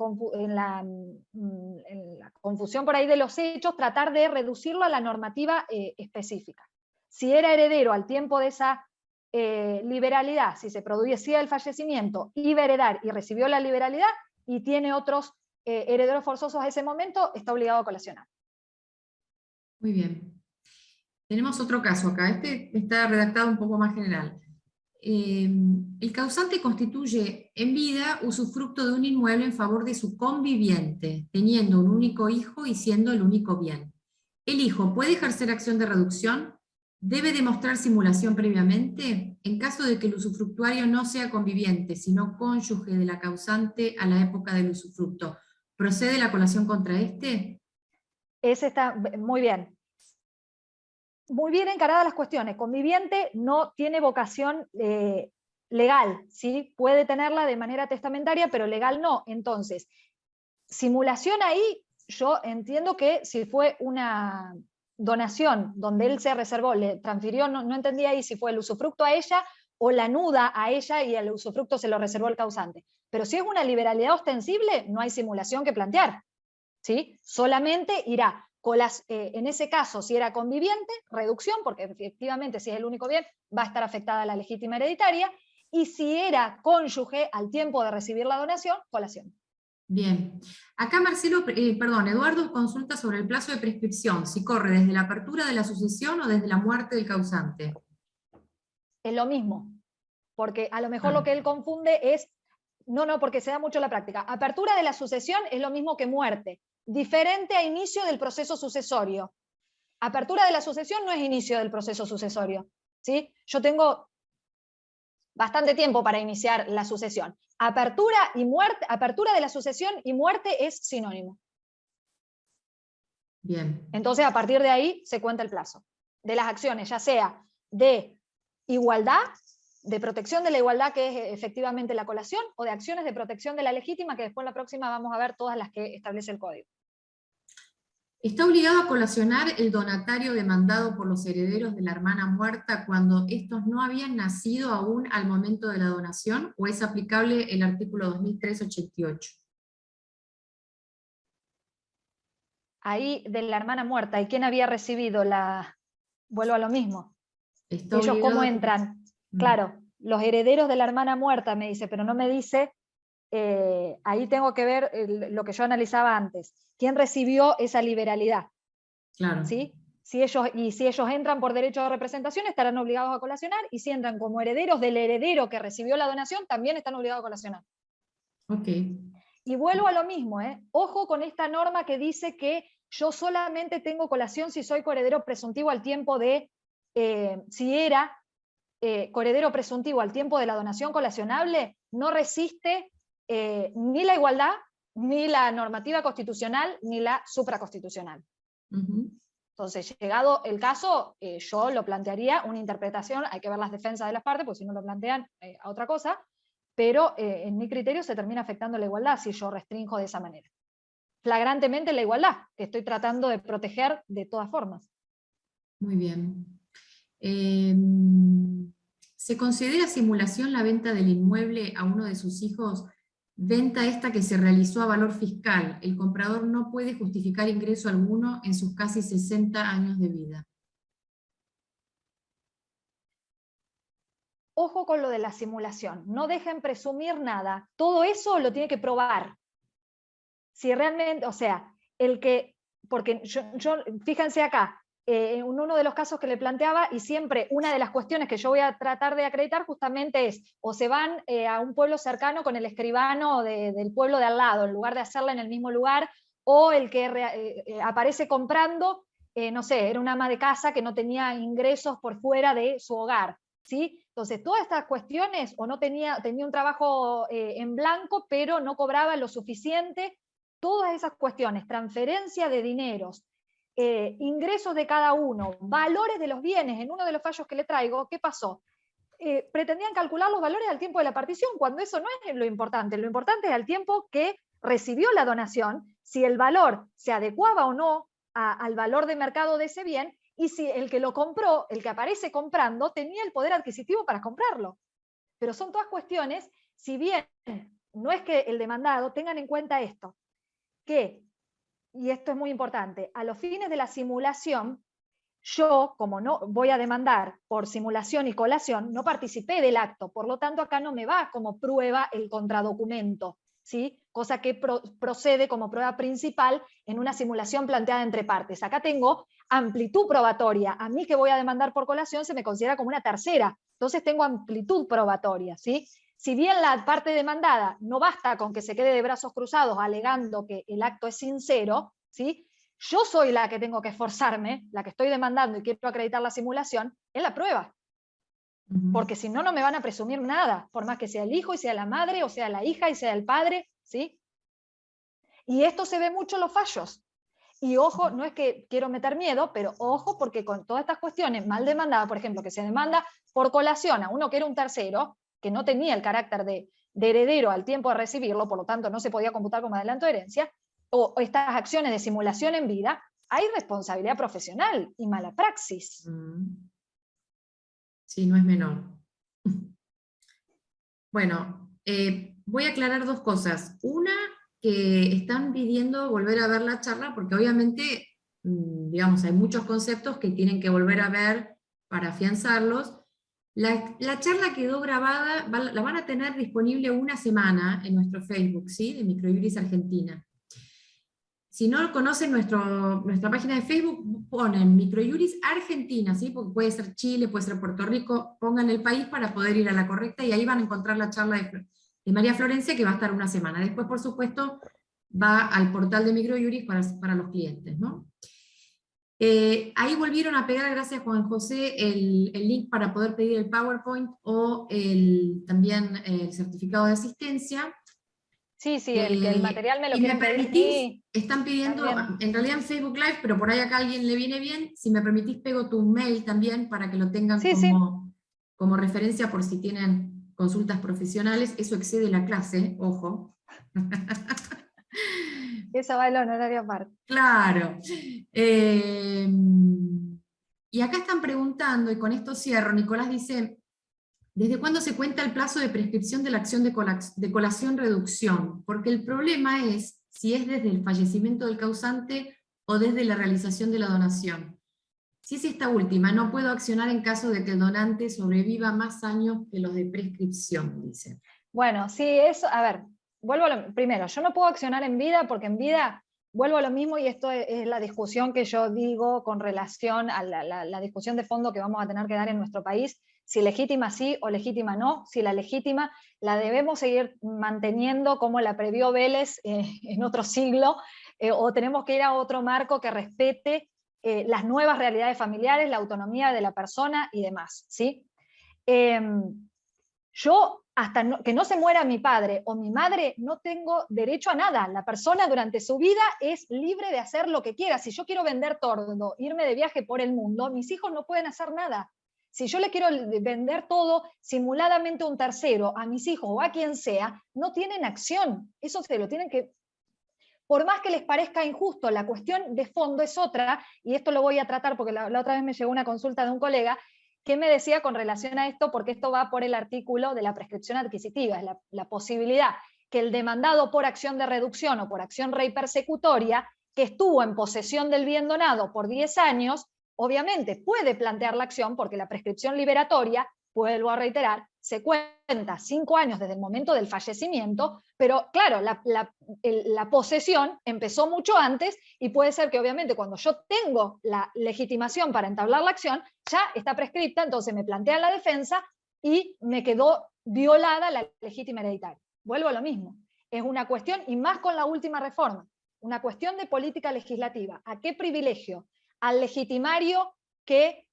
confusión por ahí de los hechos, tratar de reducirlo a la normativa específica. Si era heredero al tiempo de esa liberalidad, si se producía el fallecimiento, iba a heredar y recibió la liberalidad, y tiene otros herederos forzosos a ese momento, está obligado a colacionar. Muy bien. Tenemos otro caso acá. Este está redactado un poco más general. El causante constituye en vida usufructo de un inmueble en favor de su conviviente, teniendo un único hijo y siendo el único bien. ¿El hijo puede ejercer acción de reducción? ¿Debe demostrar simulación previamente? En caso de que el usufructuario no sea conviviente, sino cónyuge de la causante a la época del usufructo, ¿procede la colación contra este? Ese está muy bien. Muy bien encaradas las cuestiones. Conviviente no tiene vocación legal, ¿sí? Puede tenerla de manera testamentaria, pero legal no. Entonces, simulación ahí, yo entiendo que si fue una donación donde él se reservó, le transfirió, no entendía ahí si fue el usufructo a ella o la nuda a ella y el usufructo se lo reservó el causante. Pero si es una liberalidad ostensible, no hay simulación que plantear, ¿sí? Solamente irá en ese caso, si era conviviente, reducción, porque efectivamente si es el único bien, va a estar afectada la legítima hereditaria, y si era cónyuge al tiempo de recibir la donación, colación. Bien. Acá Eduardo consulta sobre el plazo de prescripción, si corre desde la apertura de la sucesión o desde la muerte del causante. Es lo mismo, porque a lo mejor lo Ah, que él confunde es, no, porque se da mucho en la práctica. Apertura de la sucesión es lo mismo que muerte, diferente a inicio del proceso sucesorio. Apertura de la sucesión no es inicio del proceso sucesorio, ¿sí? Yo tengo bastante tiempo para iniciar la sucesión. Apertura y muerte, apertura de la sucesión y muerte es sinónimo. bien. Entonces, a partir de ahí se cuenta el plazo de las acciones, ya sea de igualdad, de protección de la igualdad, que es efectivamente la colación, o de acciones de protección de la legítima, que después en la próxima vamos a ver todas las que establece el código. ¿Está obligado a colacionar el donatario demandado por los herederos de la hermana muerta cuando estos no habían nacido aún al momento de la donación, o es aplicable el artículo 2388? ahí de la hermana muerta, ¿y quién había recibido la...? Vuelvo a lo mismo. Está ¿Ellos cómo obligado a... entran? Mm, Claro, los herederos de la hermana muerta, me dice, pero no me dice, ahí tengo que ver lo que yo analizaba antes. ¿Quién recibió esa liberalidad? claro. ¿Sí? Si ellos entran por derecho de representación, estarán obligados a colacionar, y si entran como herederos del heredero que recibió la donación, también están obligados a colacionar. Ok. Y vuelvo a lo mismo, ojo con esta norma que dice que yo solamente tengo colación si soy coheredero presuntivo al tiempo de, si era coheredero presuntivo al tiempo de la donación colacionable, no resiste ni la igualdad, ni la normativa constitucional, ni la supraconstitucional. Ujú. Entonces, llegado el caso, yo lo plantearía una interpretación, hay que ver las defensas de las partes, porque si no lo plantean a otra cosa, pero en mi criterio se termina afectando la igualdad si yo restringo de esa manera. Flagrantemente la igualdad, que estoy tratando de proteger de todas formas. Muy bien. Eh, ¿Se considera simulación la venta del inmueble a uno de sus hijos? Venta esta que se realizó a valor fiscal. El comprador no puede justificar ingreso alguno en sus casi 60 años de vida. Ojo con lo de la simulación, no dejen presumir nada, todo eso lo tiene que probar. Si realmente, o sea, porque fíjense acá, en uno de los casos que le planteaba, y siempre una de las cuestiones que yo voy a tratar de acreditar justamente es, o se van a un pueblo cercano con el escribano del pueblo de al lado, en lugar de hacerla en el mismo lugar, o el que aparece comprando, no sé, era una ama de casa que no tenía ingresos por fuera de su hogar, ¿sí? Entonces, todas estas cuestiones, o no tenía un trabajo en blanco, pero no cobraba lo suficiente, todas esas cuestiones, transferencia de dineros, ingresos de cada uno, valores de los bienes, en uno de los fallos que le traigo, ¿qué pasó? Pretendían calcular los valores al tiempo de la partición, cuando eso no es lo importante es al tiempo que recibió la donación, si el valor se adecuaba o no al valor de mercado de ese bien, y si el que lo compró, el que aparece comprando, tenía el poder adquisitivo para comprarlo. Pero son todas cuestiones, si bien no es que el demandado, tengan en cuenta esto, que, y esto es muy importante, a los fines de la simulación, yo, como no voy a demandar por simulación y colación, no participé del acto, por lo tanto acá no me va como prueba el contradocumento, ¿sí? Cosa que procede como prueba principal en una simulación planteada entre partes. Acá tengo amplitud probatoria, a mí que voy a demandar por colación se me considera como una tercera, entonces tengo amplitud probatoria, ¿sí? Si bien la parte demandada no basta con que se quede de brazos cruzados alegando que el acto es sincero, ¿sí? Yo soy la que tengo que esforzarme, la que estoy demandando y quiero acreditar la simulación, en la prueba. Porque si no, no me van a presumir nada, por más que sea el hijo y sea la madre, o sea la hija y sea el padre, ¿sí? Y esto se ve mucho en los fallos. Y ojo, no es que quiero meter miedo, pero ojo, porque con todas estas cuestiones mal demandadas, por ejemplo, que se demanda por colación a uno que era un tercero, que no tenía el carácter de heredero al tiempo de recibirlo, por lo tanto no se podía computar como adelanto de herencia, o estas acciones de simulación en vida, hay responsabilidad profesional y mala praxis. Sí, no es menor. Bueno, voy a aclarar dos cosas. Una, que están pidiendo volver a ver la charla, porque obviamente, digamos, hay muchos conceptos que tienen que volver a ver para afianzarlos. La charla quedó grabada, la van a tener disponible una semana en nuestro Facebook, ¿sí? De Microjuris Argentina. Si no conocen nuestra página de Facebook, ponen Microjuris Argentina, ¿sí? Porque puede ser Chile, puede ser Puerto Rico, pongan el país para poder ir a la correcta y ahí van a encontrar la charla de María Florencia, que va a estar una semana. Después, por supuesto, va al portal de Microjuris para los clientes, ¿no? Ahí volvieron a pegar, gracias Juan José, el link para poder pedir el PowerPoint o también el certificado de asistencia. Sí, el material me lo Si me quieren pedir a permitís, mí. están pidiendo, También. en realidad en Facebook Live, pero por ahí acá a alguien le viene bien, si me permitís pego tu mail también para que lo tengan Sí, sí. como referencia por si tienen consultas profesionales. Eso excede la clase, ojo. Eso va el honorario aparte. Claro. Y acá están preguntando, y con esto cierro, Nicolás dice, ¿desde cuándo se cuenta el plazo de prescripción de la acción de colación-reducción? Porque el problema es si es desde el fallecimiento del causante o desde la realización de la donación? Si es esta última, no puedo accionar en caso de que el donante sobreviva más años que los de prescripción, dice. Bueno, sí, eso, a ver, primero, yo no puedo accionar en vida porque en vida vuelvo a lo mismo y esto es la discusión que yo digo con relación a la discusión de fondo que vamos a tener que dar en nuestro país, si legítima sí o legítima no, si la legítima la debemos seguir manteniendo como la previó Vélez en otro siglo, o tenemos que ir a otro marco que respete las nuevas realidades familiares, la autonomía de la persona y demás, ¿sí? Yo, hasta que no se muera mi padre o mi madre, no tengo derecho a nada. La persona durante su vida es libre de hacer lo que quiera. Si yo quiero vender todo, irme de viaje por el mundo, mis hijos no pueden hacer nada. Si yo le quiero vender todo simuladamente a un tercero, a mis hijos o a quien sea, no tienen acción. Eso se lo tienen que... Por más que les parezca injusto, la cuestión de fondo es otra, y esto lo voy a tratar porque la otra vez me llegó una consulta de un colega que me decía con relación a esto, porque esto va por el artículo de la prescripción adquisitiva, es la posibilidad que el demandado por acción de reducción o por acción rei persecutoria, que estuvo en posesión del bien donado por 10 años, obviamente puede plantear la acción porque la prescripción liberatoria, vuelvo a reiterar, se cuenta 5 años desde el momento del fallecimiento, pero claro, la posesión empezó mucho antes y puede ser que obviamente cuando yo tengo la legitimación para entablar la acción, ya está prescripta, entonces me plantean la defensa y me quedó violada la legítima hereditaria. Vuelvo a lo mismo, es una cuestión, y más con la última reforma, una cuestión de política legislativa. ¿A qué privilegio? Al legitimario que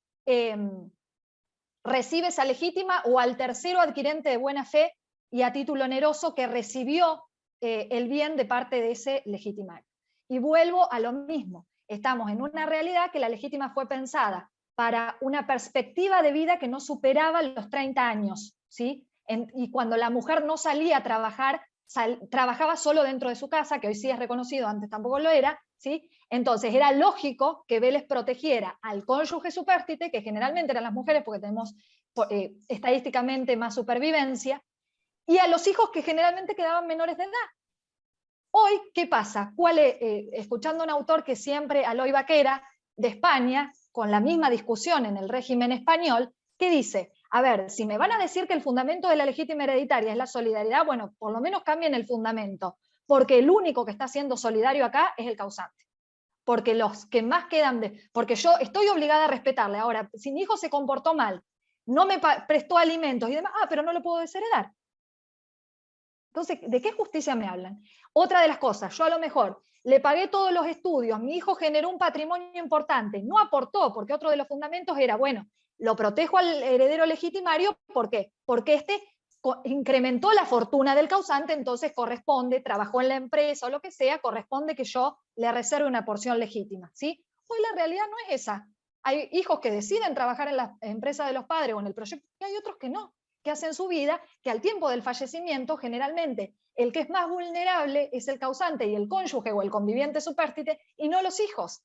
recibe esa legítima o al tercero adquirente de buena fe y a título oneroso que recibió el bien de parte de ese legitimario. Y vuelvo a lo mismo, estamos en una realidad que la legítima fue pensada para una perspectiva de vida que no superaba los 30 años, ¿sí? Y cuando la mujer no salía a trabajar, trabajaba solo dentro de su casa, que hoy sí es reconocido, antes tampoco lo era, ¿sí? Entonces era lógico que Vélez protegiera al cónyuge supérstite, que generalmente eran las mujeres porque tenemos estadísticamente más supervivencia, y a los hijos que generalmente quedaban menores de edad. Hoy, ¿qué pasa? Escuchando a un autor que siempre, Aloy Vaquera, de España, con la misma discusión en el régimen español, que dice, a ver, si me van a decir que el fundamento de la legítima hereditaria es la solidaridad, bueno, por lo menos cambien el fundamento, porque el único que está siendo solidario acá es el causante. Porque los que más quedan porque yo estoy obligada a respetarle. Ahora, si mi hijo se comportó mal, no me prestó alimentos y demás, pero no lo puedo desheredar. Entonces, ¿de qué justicia me hablan? Otra de las cosas, yo a lo mejor le pagué todos los estudios, mi hijo generó un patrimonio importante, no aportó, porque otro de los fundamentos era, bueno, lo protejo al heredero legitimario, ¿por qué? Porque este incrementó la fortuna del causante, entonces corresponde, trabajó en la empresa o lo que sea, corresponde que yo le reserve una porción legítima, ¿sí? Hoy la realidad no es esa. Hay hijos que deciden trabajar en la empresa de los padres o en el proyecto, y hay otros que no, que hacen su vida, que al tiempo del fallecimiento, generalmente, el que es más vulnerable es el causante y el cónyuge o el conviviente supérstite, y no los hijos,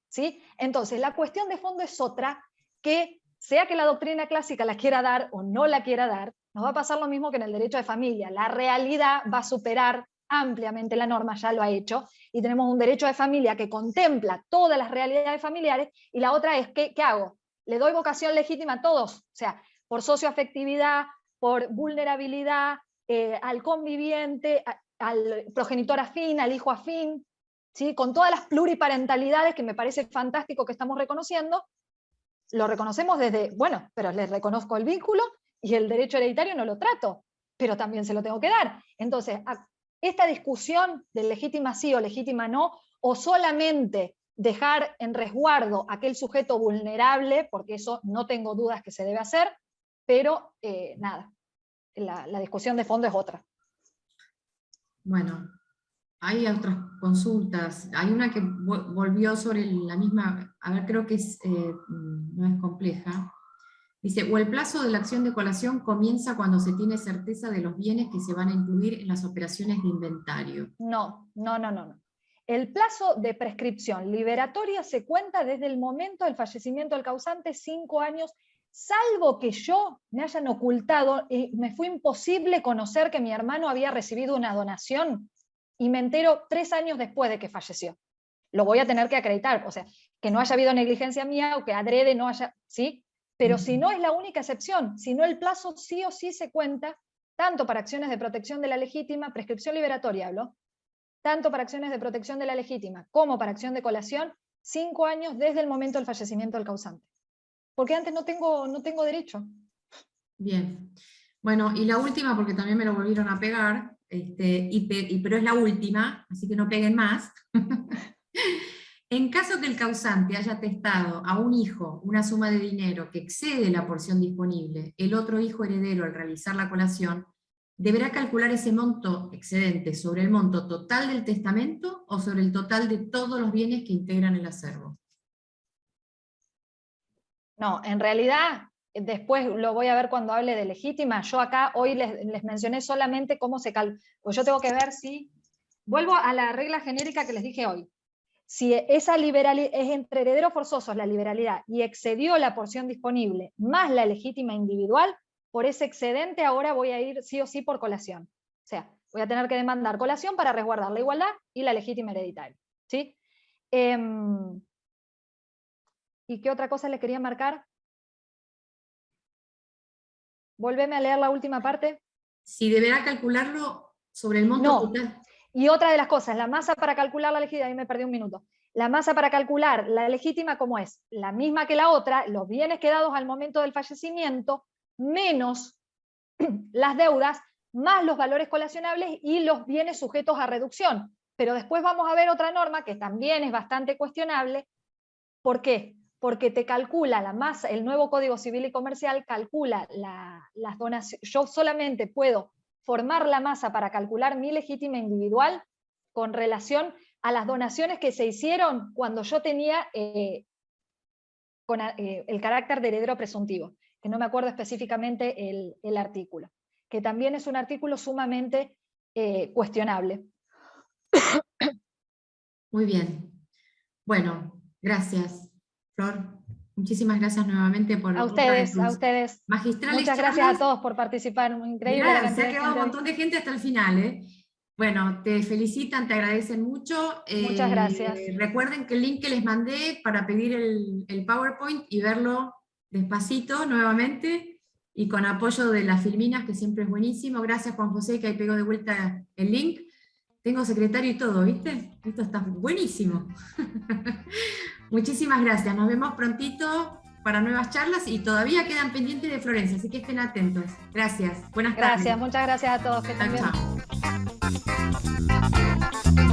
¿sí? Entonces, la cuestión de fondo es otra, que sea que la doctrina clásica la quiera dar o no la quiera dar, nos va a pasar lo mismo que en el derecho de familia. La realidad va a superar ampliamente la norma, ya lo ha hecho, y tenemos un derecho de familia que contempla todas las realidades familiares, y la otra es, ¿qué hago? ¿Le doy vocación legítima a todos? O sea, por socioafectividad, por vulnerabilidad, al conviviente, al progenitor afín, al hijo afín, ¿sí? Con todas las pluriparentalidades que me parece fantástico que estamos reconociendo, lo reconocemos desde, bueno, pero les reconozco el vínculo y el derecho hereditario no lo trato, pero también se lo tengo que dar. Entonces, esta discusión de legítima sí o legítima no, o solamente dejar en resguardo a aquel sujeto vulnerable, porque eso no tengo dudas que se debe hacer, pero nada, la discusión de fondo es otra. Bueno, hay otras consultas. Hay una que volvió sobre la misma, a ver, creo que no es compleja. Dice, o el plazo de la acción de colación comienza cuando se tiene certeza de los bienes que se van a incluir en las operaciones de inventario. No. El plazo de prescripción liberatoria se cuenta desde el momento del fallecimiento del causante, 5 años, salvo que yo me hayan ocultado y me fue imposible conocer que mi hermano había recibido una donación y me entero 3 años después de que falleció. lo voy a tener que acreditar, o sea, que no haya habido negligencia mía o que adrede no haya, ¿sí? Pero si no es la única excepción, si no el plazo sí o sí se cuenta, tanto para acciones de protección de la legítima, prescripción liberatoria hablo, tanto para acciones de protección de la legítima como para acción de colación, 5 años desde el momento del fallecimiento del causante. Porque antes no tengo derecho. Bien. Bueno, y la última, porque también me lo volvieron a pegar, pero es la última, así que no peguen más. En caso que el causante haya atestado a un hijo una suma de dinero que excede la porción disponible, el otro hijo heredero al realizar la colación deberá calcular ese monto excedente sobre el monto total del testamento o sobre el total de todos los bienes que integran el acervo. No, en realidad, después lo voy a ver cuando hable de legítima. Yo acá hoy les mencioné solamente cómo se calcula. Pues yo tengo que ver si... Vuelvo a la regla genérica que les dije hoy. Si esa liberalidad es entre herederos forzosos la liberalidad y excedió la porción disponible más la legítima individual, por ese excedente ahora voy a ir sí o sí por colación. O sea, voy a tener que demandar colación para resguardar la igualdad y la legítima hereditaria. ¿Sí? ¿Y qué otra cosa le quería marcar? Volveme a leer la última parte. Si deberá calcularlo sobre el monto total. Y otra de las cosas, la masa para calcular la legítima, ahí me perdí un minuto. La masa para calcular la legítima, ¿cómo es? La misma que la otra, los bienes quedados al momento del fallecimiento, menos las deudas, más los valores colacionables y los bienes sujetos a reducción. Pero después vamos a ver otra norma que también es bastante cuestionable. ¿Por qué? Porque te calcula la masa, el nuevo Código Civil y Comercial calcula las donaciones. Yo solamente puedo formar la masa para calcular mi legítima individual con relación a las donaciones que se hicieron cuando yo tenía el carácter de heredero presuntivo, que no me acuerdo específicamente el artículo, que también es un artículo sumamente cuestionable. Muy bien. Bueno, gracias, Flor. Muchísimas gracias nuevamente por a ustedes. magistrales Muchas charlas. gracias a todos por participar. Increíble Mirá, la cantidad se ha de quedado gente un hoy. montón de gente hasta el final, ¿eh? Bueno, te felicitan, te agradecen mucho. Muchas gracias. Recuerden que el link que les mandé para pedir el PowerPoint y verlo despacito nuevamente, y con apoyo de las Filminas, que siempre es buenísimo. Gracias, Juan José, que ahí pegó de vuelta el link. Tengo secretario y todo, ¿viste? Esto está buenísimo. Muchísimas gracias. Nos vemos prontito para nuevas charlas y todavía quedan pendientes de Florencia, así que estén atentos. Gracias. Buenas tardes. Gracias, muchas gracias a todos. Que Chao, estén bien. chao.